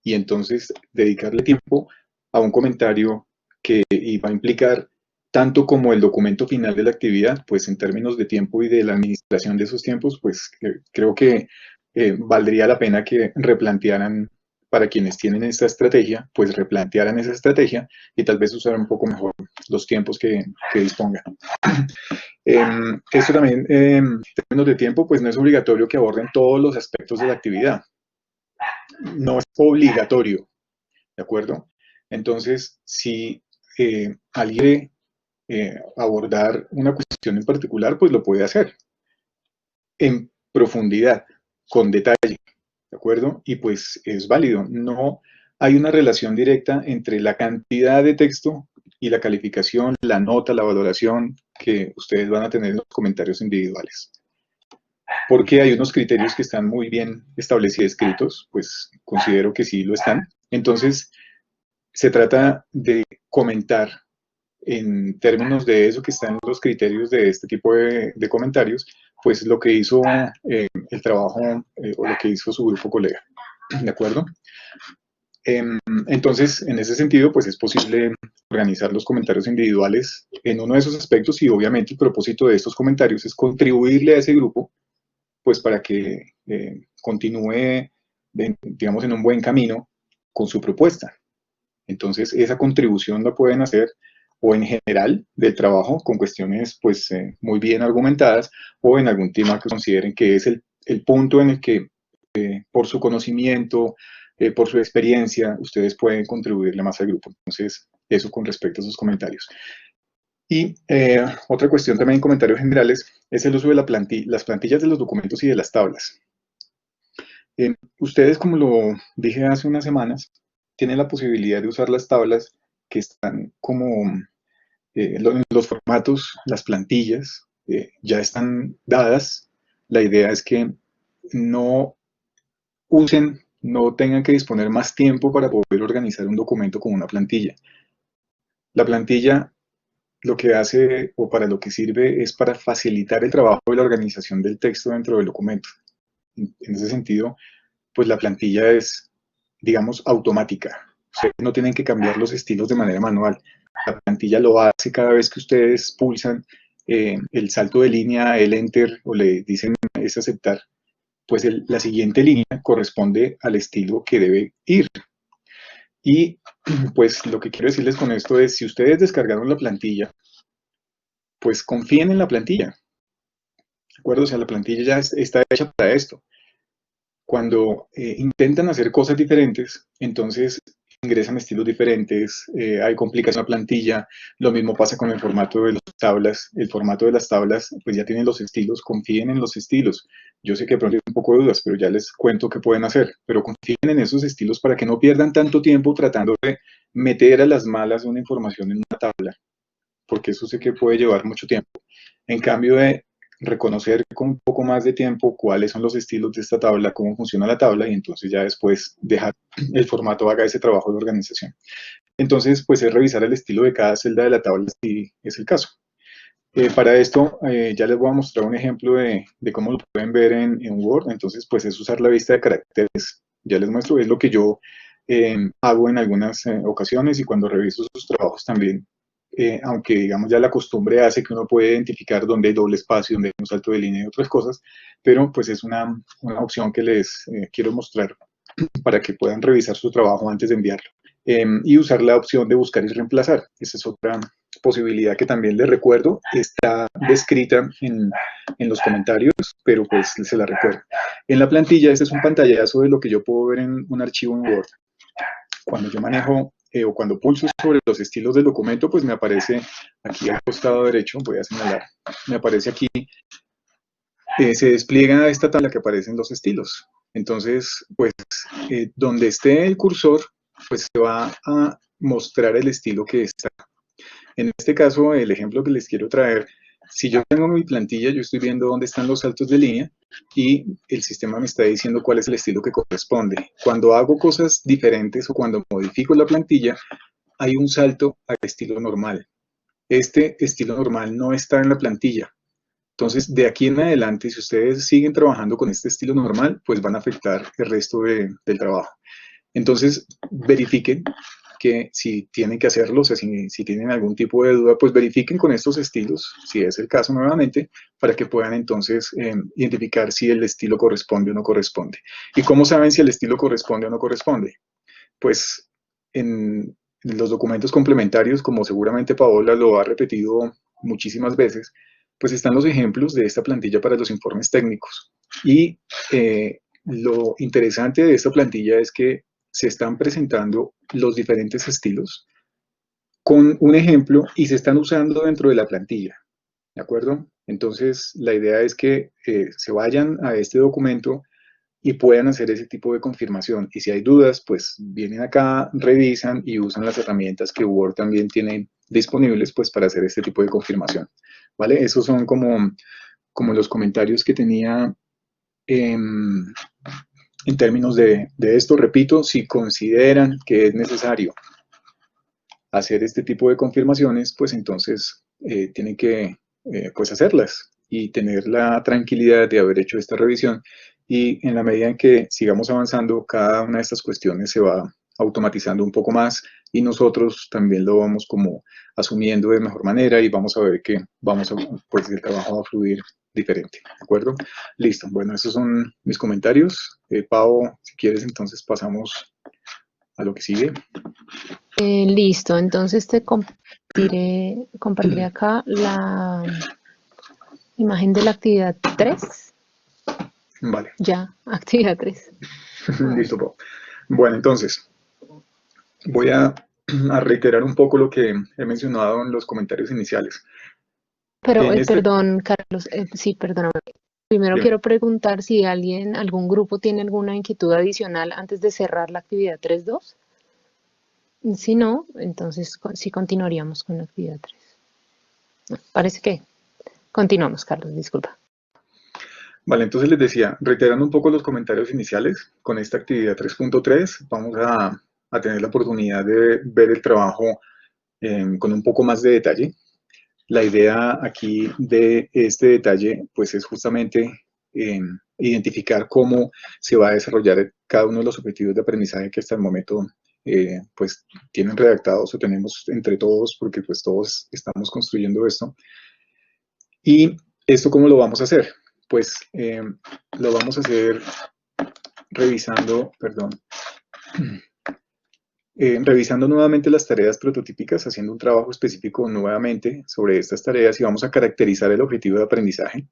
y entonces dedicarle tiempo a un comentario que iba a implicar tanto como el documento final de la actividad, pues en términos de tiempo y de la administración de esos tiempos, pues creo que valdría la pena que replantearan, para quienes tienen esta estrategia, pues replantearan esa estrategia y tal vez usar un poco mejor los tiempos que dispongan. Esto también, en términos de tiempo, pues no es obligatorio que aborden todos los aspectos de la actividad. No es obligatorio, ¿de acuerdo? Entonces, si alguien abordar una cuestión en particular, pues lo puede hacer en profundidad, con detalle, ¿de acuerdo? Y pues es válido. No hay una relación directa entre la cantidad de texto y la calificación, la nota, la valoración que ustedes van a tener en los comentarios individuales. porque hay unos criterios que están muy bien establecidos, escritos, pues considero que sí lo están. Entonces, se trata de comentar en términos de eso que están los criterios de este tipo de comentarios, pues lo que hizo el trabajo o lo que hizo su grupo colega, ¿de acuerdo? Entonces, en ese sentido, pues es posible organizar los comentarios individuales en uno de esos aspectos y obviamente el propósito de estos comentarios es contribuirle a ese grupo, pues para que continúe, digamos, en un buen camino con su propuesta. Entonces, esa contribución la pueden hacer o en general del trabajo con cuestiones pues muy bien argumentadas o en algún tema que consideren que es el punto en el que por su conocimiento, por su experiencia, ustedes pueden contribuirle más al grupo. Entonces, eso con respecto a esos comentarios. Y otra cuestión también en comentarios generales es el uso de las plantillas de los documentos y de las tablas. Ustedes, como lo dije hace unas semanas, tienen la posibilidad de usar las tablas que están como los formatos, las plantillas, ya están dadas. La idea es que no usen, no tengan que disponer más tiempo para poder organizar un documento con una plantilla. La plantilla lo que hace o para lo que sirve es para facilitar el trabajo de la organización del texto dentro del documento. En ese sentido, pues la plantilla es, digamos, automática. Ustedes no tienen que cambiar los estilos de manera manual. La plantilla lo hace cada vez que ustedes pulsan el salto de línea, el enter o le dicen es aceptar, pues la siguiente línea corresponde al estilo que debe ir. Y pues lo que quiero decirles con esto es, si ustedes descargaron la plantilla, pues confíen en la plantilla. ¿De acuerdo? O sea, la plantilla ya está hecha para esto. Cuando intentan hacer cosas diferentes, entonces ingresan estilos diferentes, hay complicación en la plantilla, lo mismo pasa con el formato de las tablas. El formato de las tablas, pues ya tienen los estilos, confíen en los estilos. Yo sé que de pronto hay un poco de dudas, pero ya les cuento qué pueden hacer, pero confíen en esos estilos para que no pierdan tanto tiempo tratando de meter a las malas una información en una tabla, porque eso sé que puede llevar mucho tiempo. En cambio de reconocer con un poco más de tiempo cuáles son los estilos de esta tabla, cómo funciona la tabla y entonces ya después dejar el formato haga ese trabajo de organización. Entonces, pues es revisar el estilo de cada celda de la tabla si es el caso. Para esto, ya les voy a mostrar un ejemplo de cómo lo pueden ver en Word. Entonces, pues es usar la vista de caracteres. Ya les muestro, es lo que yo hago en algunas ocasiones y cuando reviso sus trabajos también. Aunque digamos ya la costumbre hace que uno puede identificar dónde hay doble espacio, dónde hay un salto de línea y otras cosas, pero pues es una opción que les quiero mostrar para que puedan revisar su trabajo antes de enviarlo. Y usar la opción de buscar y reemplazar. Esa es otra posibilidad que también les recuerdo, está descrita en los comentarios, pero pues se la recuerdo. En la plantilla, este es un pantallazo de lo que yo puedo ver en un archivo en Word. Cuando yo manejo o cuando pulso sobre los estilos del documento, pues me aparece aquí al costado derecho, voy a señalar, me aparece aquí, se despliega esta tabla que aparecen los estilos. Entonces, pues, donde esté el cursor, pues se va a mostrar el estilo que está. En este caso, el ejemplo que les quiero traer, si yo tengo mi plantilla, yo estoy viendo dónde están los saltos de línea y el sistema me está diciendo cuál es el estilo que corresponde. Cuando hago cosas diferentes o cuando modifico la plantilla, hay un salto al estilo normal. Este estilo normal no está en la plantilla. Entonces, de aquí en adelante, si ustedes siguen trabajando con este estilo normal, pues van a afectar el resto del trabajo. Entonces, verifiquen que si tienen que hacerlo, o sea, si tienen algún tipo de duda, pues verifiquen con estos estilos, si es el caso nuevamente, para que puedan entonces identificar si el estilo corresponde o no corresponde. ¿Y cómo saben si el estilo corresponde o no corresponde? Pues en los documentos complementarios, como seguramente Paola lo ha repetido muchísimas veces, pues están los ejemplos de esta plantilla para los informes técnicos. Y lo interesante de esta plantilla es que se están presentando los diferentes estilos con un ejemplo y se están usando dentro de la plantilla, ¿de acuerdo? Entonces, la idea es que se vayan a este documento y puedan hacer ese tipo de confirmación. Y si hay dudas, pues vienen acá, revisan y usan las herramientas que Word también tiene disponibles pues para hacer este tipo de confirmación, ¿vale? Esos son como como los comentarios que tenía en términos de esto. Repito, si consideran que es necesario hacer este tipo de confirmaciones, pues entonces tienen que pues hacerlas y tener la tranquilidad de haber hecho esta revisión, y en la medida en que sigamos avanzando, cada una de estas cuestiones se va automatizando un poco más y nosotros también lo vamos como asumiendo de mejor manera y vamos a ver que pues el trabajo va a fluir diferente, ¿de acuerdo? Listo, bueno, esos son mis comentarios. Pau, si quieres, entonces pasamos a lo que sigue. Listo, entonces te compartiré acá la imagen de la actividad 3. Vale. Ya, actividad 3. Listo, Pau. Bueno, entonces, voy a reiterar un poco lo que he mencionado en los comentarios iniciales. Pero, En este- perdón, Carlos, sí, perdóname. Primero Bien. quiero preguntar si algún grupo tiene alguna inquietud adicional antes de cerrar la actividad 3.2. Si no, entonces sí continuaríamos con la actividad 3. No, parece que continuamos, Carlos, disculpa. Vale, entonces les decía, reiterando un poco los comentarios iniciales, con esta actividad 3.3 vamos a tener la oportunidad de ver el trabajo con un poco más de detalle. La idea aquí de este detalle, pues es justamente identificar cómo se va a desarrollar cada uno de los objetivos de aprendizaje que hasta el momento pues tienen redactados o tenemos entre todos, porque pues todos estamos construyendo esto. ¿Y esto cómo lo vamos a hacer? Pues lo vamos a hacer revisando, revisando nuevamente las tareas prototípicas, haciendo un trabajo específico nuevamente sobre estas tareas, y vamos a caracterizar el objetivo de aprendizaje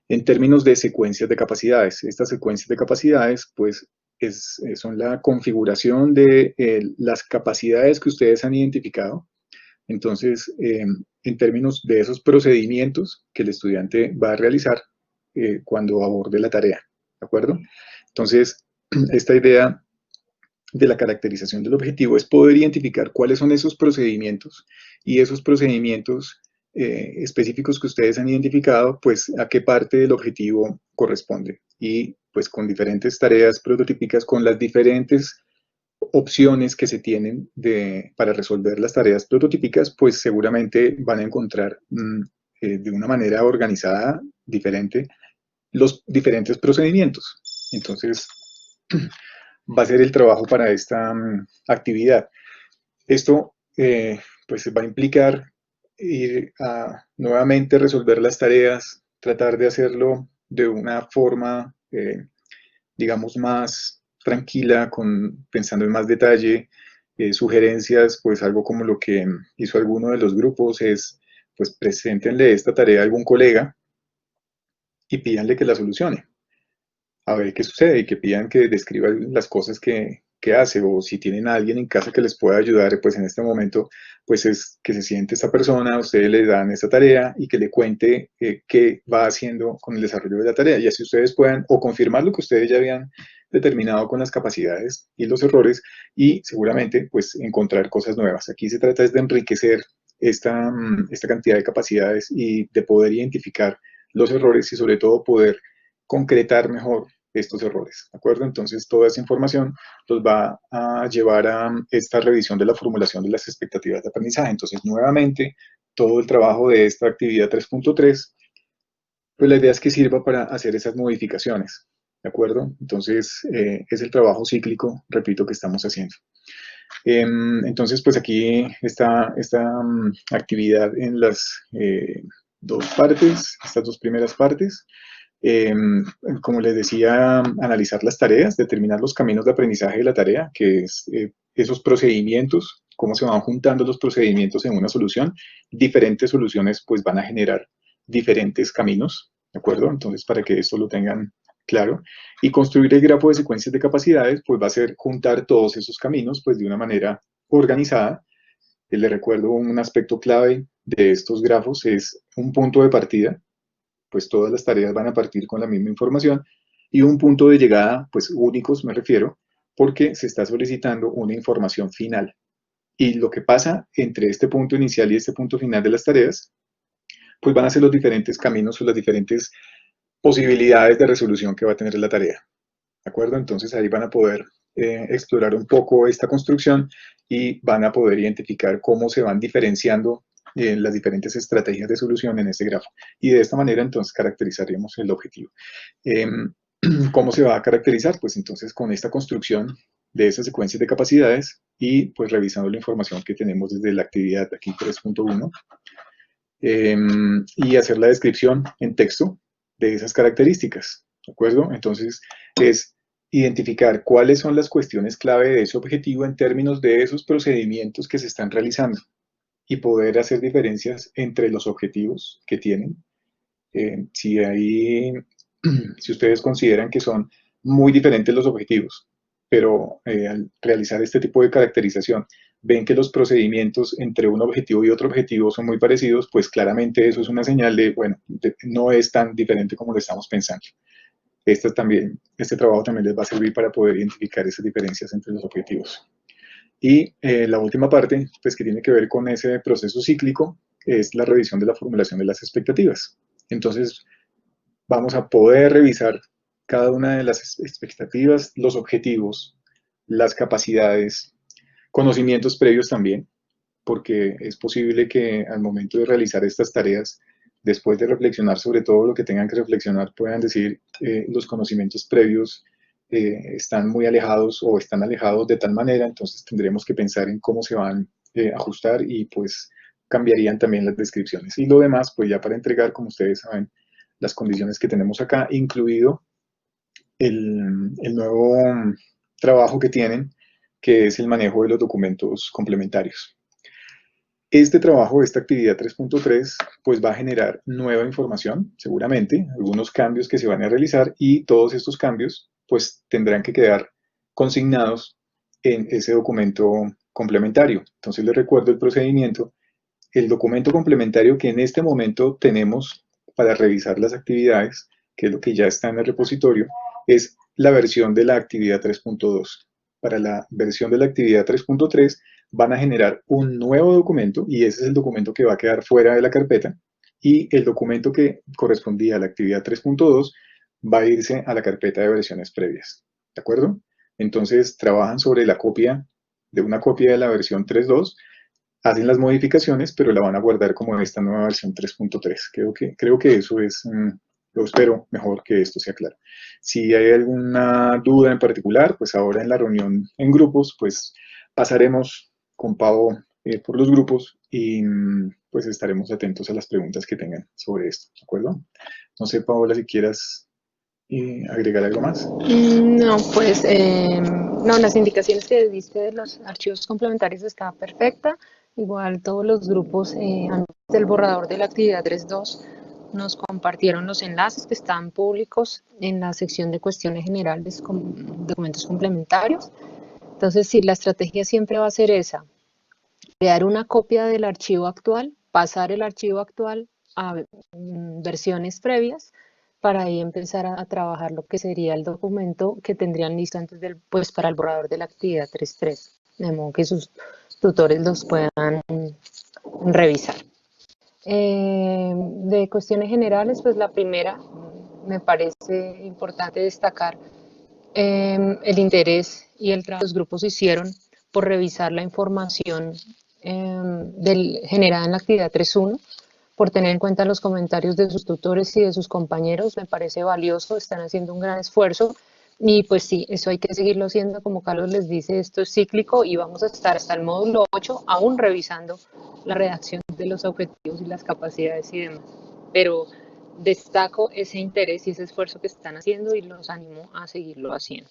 en términos de secuencias de capacidades. Estas secuencias de capacidades, pues, son la configuración de las capacidades que ustedes han identificado. Entonces, en términos de esos procedimientos que el estudiante va a realizar cuando aborde la tarea, ¿de acuerdo? Entonces, esta idea de la caracterización del objetivo es poder identificar cuáles son esos procedimientos, y esos procedimientos específicos que ustedes han identificado, pues a qué parte del objetivo corresponde. Y pues con diferentes tareas prototípicas, con las diferentes opciones que se tienen para resolver las tareas prototípicas, pues seguramente van a encontrar de una manera organizada, diferente, los diferentes procedimientos. Entonces, va a ser el trabajo para esta actividad. Esto pues va a implicar ir a nuevamente resolver las tareas, tratar de hacerlo de una forma, digamos, más tranquila, pensando en más detalle. Sugerencias, pues algo como lo que hizo alguno de los grupos es, pues preséntenle esta tarea a algún colega y pídanle que la solucione, a ver qué sucede, y que pidan que describa las cosas que hace, o si tienen a alguien en casa que les pueda ayudar, pues en este momento, pues es que se siente esta persona, ustedes le dan esta tarea y que le cuente qué va haciendo con el desarrollo de la tarea, y así ustedes puedan o confirmar lo que ustedes ya habían determinado con las capacidades y los errores, y seguramente pues encontrar cosas nuevas. Aquí se trata es de enriquecer esta cantidad de capacidades y de poder identificar los errores y sobre todo poder concretar mejor estos errores, ¿de acuerdo? Entonces, toda esa información los va a llevar a esta revisión de la formulación de las expectativas de aprendizaje. Entonces, nuevamente, todo el trabajo de esta actividad 3.3, pues la idea es que sirva para hacer esas modificaciones, ¿de acuerdo? Entonces, es el trabajo cíclico, repito, que estamos haciendo. Entonces, pues aquí está esta actividad en las dos partes, estas dos primeras partes. Como les decía, analizar las tareas, determinar los caminos de aprendizaje de la tarea, que es esos procedimientos, cómo se van juntando los procedimientos en una solución. Diferentes soluciones pues van a generar diferentes caminos, ¿de acuerdo? Entonces, para que esto lo tengan claro. Y construir el grafo de secuencias de capacidades pues va a ser juntar todos esos caminos pues de una manera organizada. Les recuerdo, un aspecto clave de estos grafos es un punto de partida, pues todas las tareas van a partir con la misma información, y un punto de llegada, pues únicos me refiero, porque se está solicitando una información final. Y lo que pasa entre este punto inicial y este punto final de las tareas, pues van a ser los diferentes caminos o las diferentes posibilidades de resolución que va a tener la tarea. ¿De acuerdo? Entonces ahí van a poder explorar un poco esta construcción y van a poder identificar cómo se van diferenciando las diferentes estrategias de solución en este grafo. Y de esta manera entonces caracterizaríamos el objetivo. ¿Cómo se va a caracterizar? Pues entonces con esta construcción de esas secuencias de capacidades y pues revisando la información que tenemos desde la actividad aquí 3.1 y hacer la descripción en texto de esas características, ¿de acuerdo? Entonces es identificar cuáles son las cuestiones clave de ese objetivo en términos de esos procedimientos que se están realizando y poder hacer diferencias entre los objetivos que tienen. Si ustedes consideran que son muy diferentes los objetivos, pero al realizar este tipo de caracterización ven que los procedimientos entre un objetivo y otro objetivo son muy parecidos, pues claramente eso es una señal de, bueno, no es tan diferente como lo estamos pensando. Este trabajo también les va a servir para poder identificar esas diferencias entre los objetivos. Y la última parte, pues que tiene que ver con ese proceso cíclico, es la revisión de la formulación de las expectativas. Entonces, vamos a poder revisar cada una de las expectativas, los objetivos, las capacidades, conocimientos previos también, porque es posible que al momento de realizar estas tareas, después de reflexionar sobre todo lo que tengan que reflexionar, puedan decir los conocimientos previos están muy alejados o están alejados de tal manera, entonces tendremos que pensar en cómo se van a ajustar y pues cambiarían también las descripciones. Y lo demás, pues ya para entregar, como ustedes saben, las condiciones que tenemos acá, incluido el nuevo trabajo que tienen, que es el manejo de los documentos complementarios. Este trabajo, esta actividad 3.3, pues va a generar nueva información, seguramente, algunos cambios que se van a realizar y todos estos cambios pues tendrán que quedar consignados en ese documento complementario. Entonces les recuerdo el procedimiento. El documento complementario que en este momento tenemos para revisar las actividades, que es lo que ya está en el repositorio, es la versión de la actividad 3.2. Para la versión de la actividad 3.3 van a generar un nuevo documento y ese es el documento que va a quedar fuera de la carpeta y el documento que correspondía a la actividad 3.2 va a irse a la carpeta de versiones previas, ¿de acuerdo? Entonces trabajan sobre la copia de una copia de la versión 3.2, hacen las modificaciones, pero la van a guardar como esta nueva versión 3.3. Creo que eso es, yo espero mejor que esto sea claro. Si hay alguna duda en particular, pues ahora en la reunión en grupos, pues pasaremos con Pau por los grupos y pues estaremos atentos a las preguntas que tengan sobre esto, ¿de acuerdo? No sé, Paola, si quieras agregar algo más. No, pues no, las indicaciones que diste de los archivos complementarios está perfecta. Igual todos los grupos antes del borrador de la actividad 3.2 nos compartieron los enlaces que están públicos en la sección de cuestiones generales con documentos complementarios. Entonces, sí, la estrategia siempre va a ser esa, crear una copia del archivo actual, pasar el archivo actual a versiones previas, para ahí empezar a trabajar lo que sería el documento que tendrían listo antes del, pues para el borrador de la actividad 3.3, de modo que sus tutores los puedan revisar. De cuestiones generales, pues la primera, me parece importante destacar el interés y el trabajo que los grupos hicieron por revisar la información generada en la actividad 3.1, por tener en cuenta los comentarios de sus tutores y de sus compañeros, me parece valioso, están haciendo un gran esfuerzo y pues sí, eso hay que seguirlo haciendo, como Carlos les dice, esto es cíclico y vamos a estar hasta el módulo 8 aún revisando la redacción de los objetivos y las capacidades y demás, pero destaco ese interés y ese esfuerzo que están haciendo y los animo a seguirlo haciendo.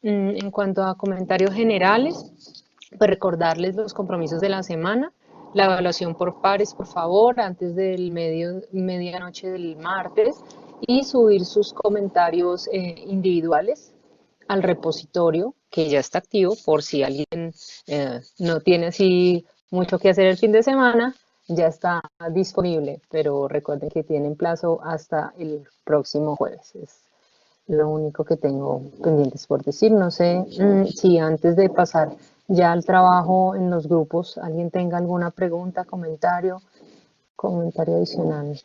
En cuanto a comentarios generales, pues recordarles los compromisos de la semana, la evaluación por pares, por favor, antes del medianoche del martes, y subir sus comentarios individuales al repositorio, que ya está activo, por si alguien no tiene así mucho que hacer el fin de semana, ya está disponible, pero recuerden que tienen plazo hasta el próximo jueves. Es lo único que tengo pendientes por decir. No sé si antes de pasar ya al trabajo en los grupos, alguien tenga alguna pregunta, comentario comentario adicional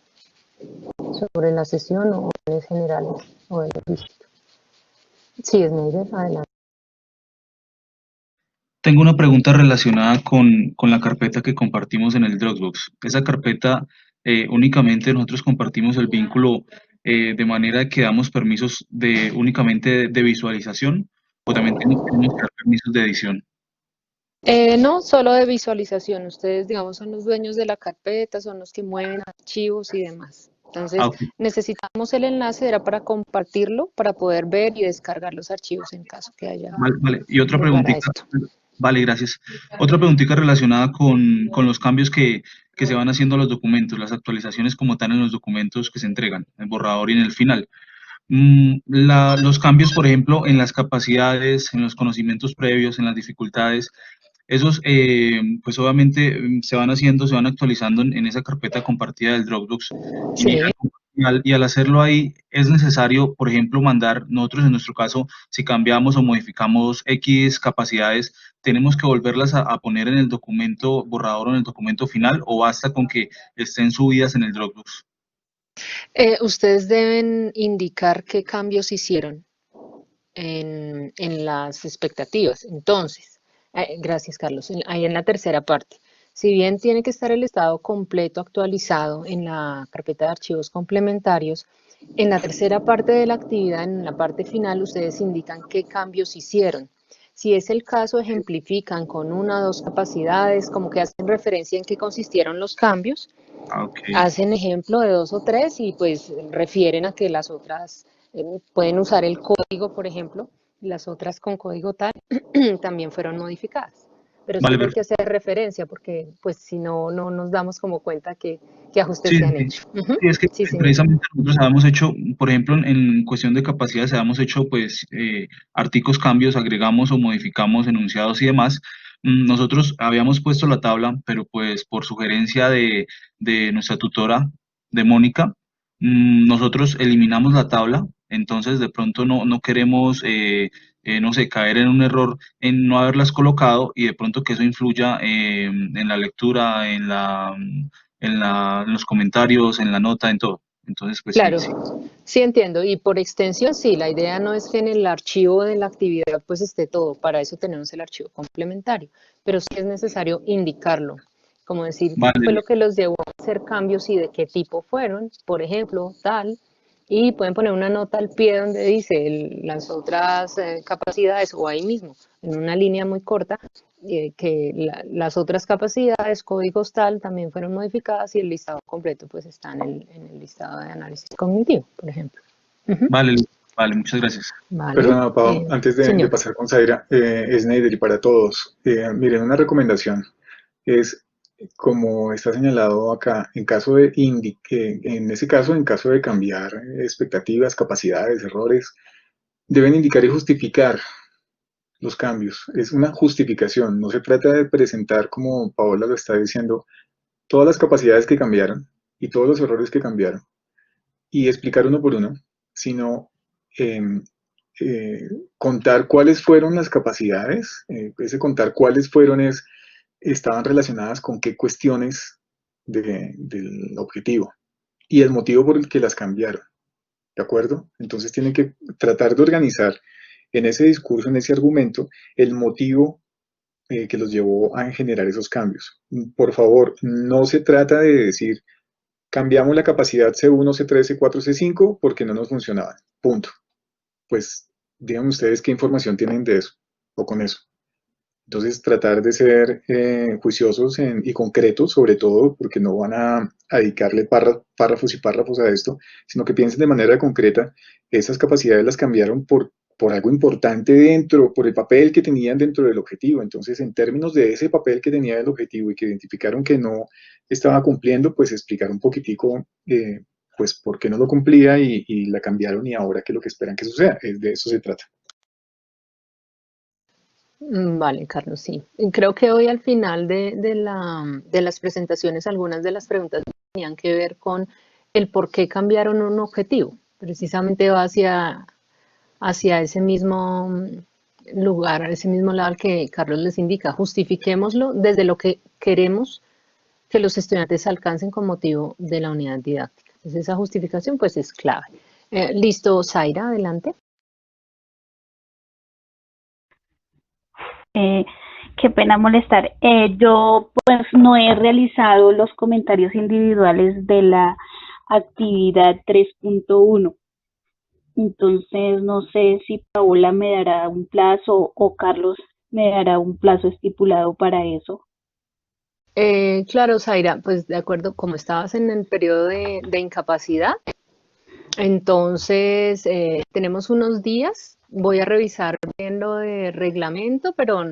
sobre la sesión o en general o el registro. Sí, Sneider, adelante. Tengo una pregunta relacionada con la carpeta que compartimos en el Dropbox. Esa carpeta únicamente nosotros compartimos el vínculo de manera que damos permisos únicamente de visualización o también tenemos que dar permisos de edición. No, solo de visualización. Ustedes, digamos, son los dueños de la carpeta, son los que mueven archivos y demás. Entonces, Ok. necesitamos el enlace, era para compartirlo, para poder ver y descargar los archivos en caso que haya Vale. Y otra lugar a preguntita. esto. Vale, gracias. Otra preguntita relacionada con los cambios que se van haciendo a los documentos, las actualizaciones como tal en los documentos que se entregan, en el borrador y en el final. Los cambios, por ejemplo, en las capacidades, en los conocimientos previos, en las dificultades, esos, pues obviamente se van haciendo, se van actualizando en esa carpeta compartida del Dropbox. Sí. Y al hacerlo ahí, es necesario, por ejemplo, mandar, nosotros en nuestro caso, si cambiamos o modificamos X capacidades, ¿tenemos que volverlas a poner en el documento borrador o en el documento final o basta con que estén subidas en el Dropbox? Ustedes deben indicar qué cambios hicieron en las expectativas. Entonces, gracias, Carlos. Ahí en la tercera parte. Si bien tiene que estar el estado completo actualizado en la carpeta de archivos complementarios, en la tercera parte de la actividad, en la parte final, ustedes indican qué cambios hicieron. Si es el caso, ejemplifican con una o dos capacidades, como que hacen referencia en qué consistieron los cambios, hacen ejemplo de 2 o 3 y pues refieren a que las otras pueden usar el código, por ejemplo, las otras con código tal también fueron modificadas. Pero Vale, siempre hay que hacer referencia porque pues si no, no nos damos como cuenta que ajustes Sí, se han sí. hecho. Sí, es que Sí, señor. precisamente nosotros habíamos hecho, por ejemplo, en cuestión de capacidades, habíamos hecho pues artículos cambios, agregamos o modificamos enunciados y demás. Nosotros habíamos puesto la tabla, pero pues por sugerencia de nuestra tutora, de Mónica, nosotros eliminamos la tabla, entonces de pronto no queremos, no sé, caer en un error en no haberlas colocado y de pronto que eso influya en la lectura, en los comentarios, en la nota, en todo. Entonces, pues sí, Claro, sí. sí entiendo. Y por extensión, sí, la idea no es que en el archivo de la actividad pues esté todo, para eso tenemos el archivo complementario, pero sí es necesario indicarlo, como decir qué fue Vale, lo que los llevó a hacer cambios y de qué tipo fueron, por ejemplo, tal, y pueden poner una nota al pie donde dice las otras capacidades o ahí mismo, en una línea muy corta, que las otras capacidades, códigos tal, también fueron modificadas y el listado completo pues está en el listado de análisis cognitivo, por ejemplo. vale, vale, muchas gracias. Vale. Perdona, Pau, antes de Señor. pasar con Zaira, Sneider y para todos, miren, una recomendación es, como está señalado acá, en caso de en ese caso, en caso de cambiar expectativas, capacidades, errores, deben indicar y justificar los cambios. Es una justificación, no se trata de presentar, como Paola lo está diciendo, todas las capacidades que cambiaron y todos los errores que cambiaron y explicar uno por uno, sino contar cuáles fueron las capacidades, ese contar cuáles fueron estaban relacionadas con qué cuestiones del objetivo y el motivo por el que las cambiaron, ¿de acuerdo? Entonces tienen que tratar de organizar en ese discurso, en ese argumento, el motivo que los llevó a generar esos cambios. Por favor, no se trata de decir, cambiamos la capacidad C1, C3, C4, C5 porque no nos funcionaban, punto. Pues díganme ustedes qué información tienen de eso o con eso. Entonces, tratar de ser juiciosos y concretos, sobre todo, porque no van a dedicarle párrafos y párrafos a esto, sino que piensen de manera concreta, esas capacidades las cambiaron por algo importante dentro, por el papel que tenían dentro del objetivo. Entonces, en términos de ese papel que tenía el objetivo y que identificaron que no estaba cumpliendo, pues explicar un poquitico, pues, por qué no lo cumplía y la cambiaron y ahora qué es lo que esperan que suceda. De eso se trata. Vale, Carlos, sí. Creo que hoy al final de las presentaciones, algunas de las preguntas tenían que ver con el por qué cambiaron un objetivo. Precisamente va hacia ese mismo lugar, ese mismo lado al que Carlos les indica. Justifiquémoslo desde lo que queremos que los estudiantes alcancen con motivo de la unidad didáctica. Entonces, esa justificación pues es clave. Listo, Zaira, adelante. Qué pena molestar. Yo pues no he realizado los comentarios individuales de la actividad 3.1. Entonces no sé si Paola me dará un plazo o Carlos me dará un plazo estipulado para eso. Claro, Zaira, pues de acuerdo, como estabas en el periodo de incapacidad, entonces tenemos unos días, voy a revisar bien lo de reglamento, pero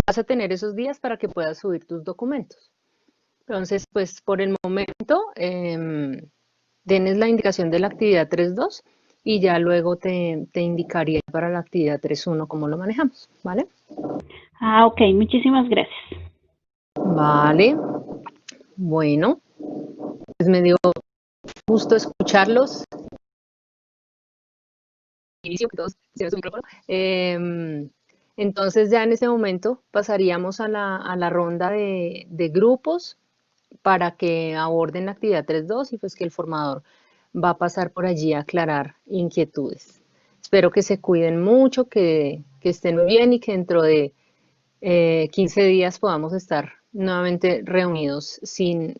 vas a tener esos días para que puedas subir tus documentos. Entonces, pues por el momento, tienes la indicación de la actividad 3.2 y ya luego te indicaría para la actividad 3.1 cómo lo manejamos, ¿vale? Ah, ok, muchísimas gracias. Vale, bueno, pues me dio gusto escucharlos. Inicio, que todos hicieron su micrófono. Entonces ya en este momento pasaríamos a la ronda de grupos para que aborden la actividad 3.2 y pues que el formador va a pasar por allí a aclarar inquietudes. Espero que se cuiden mucho, que estén muy bien y que dentro de 15 días podamos estar nuevamente reunidos sin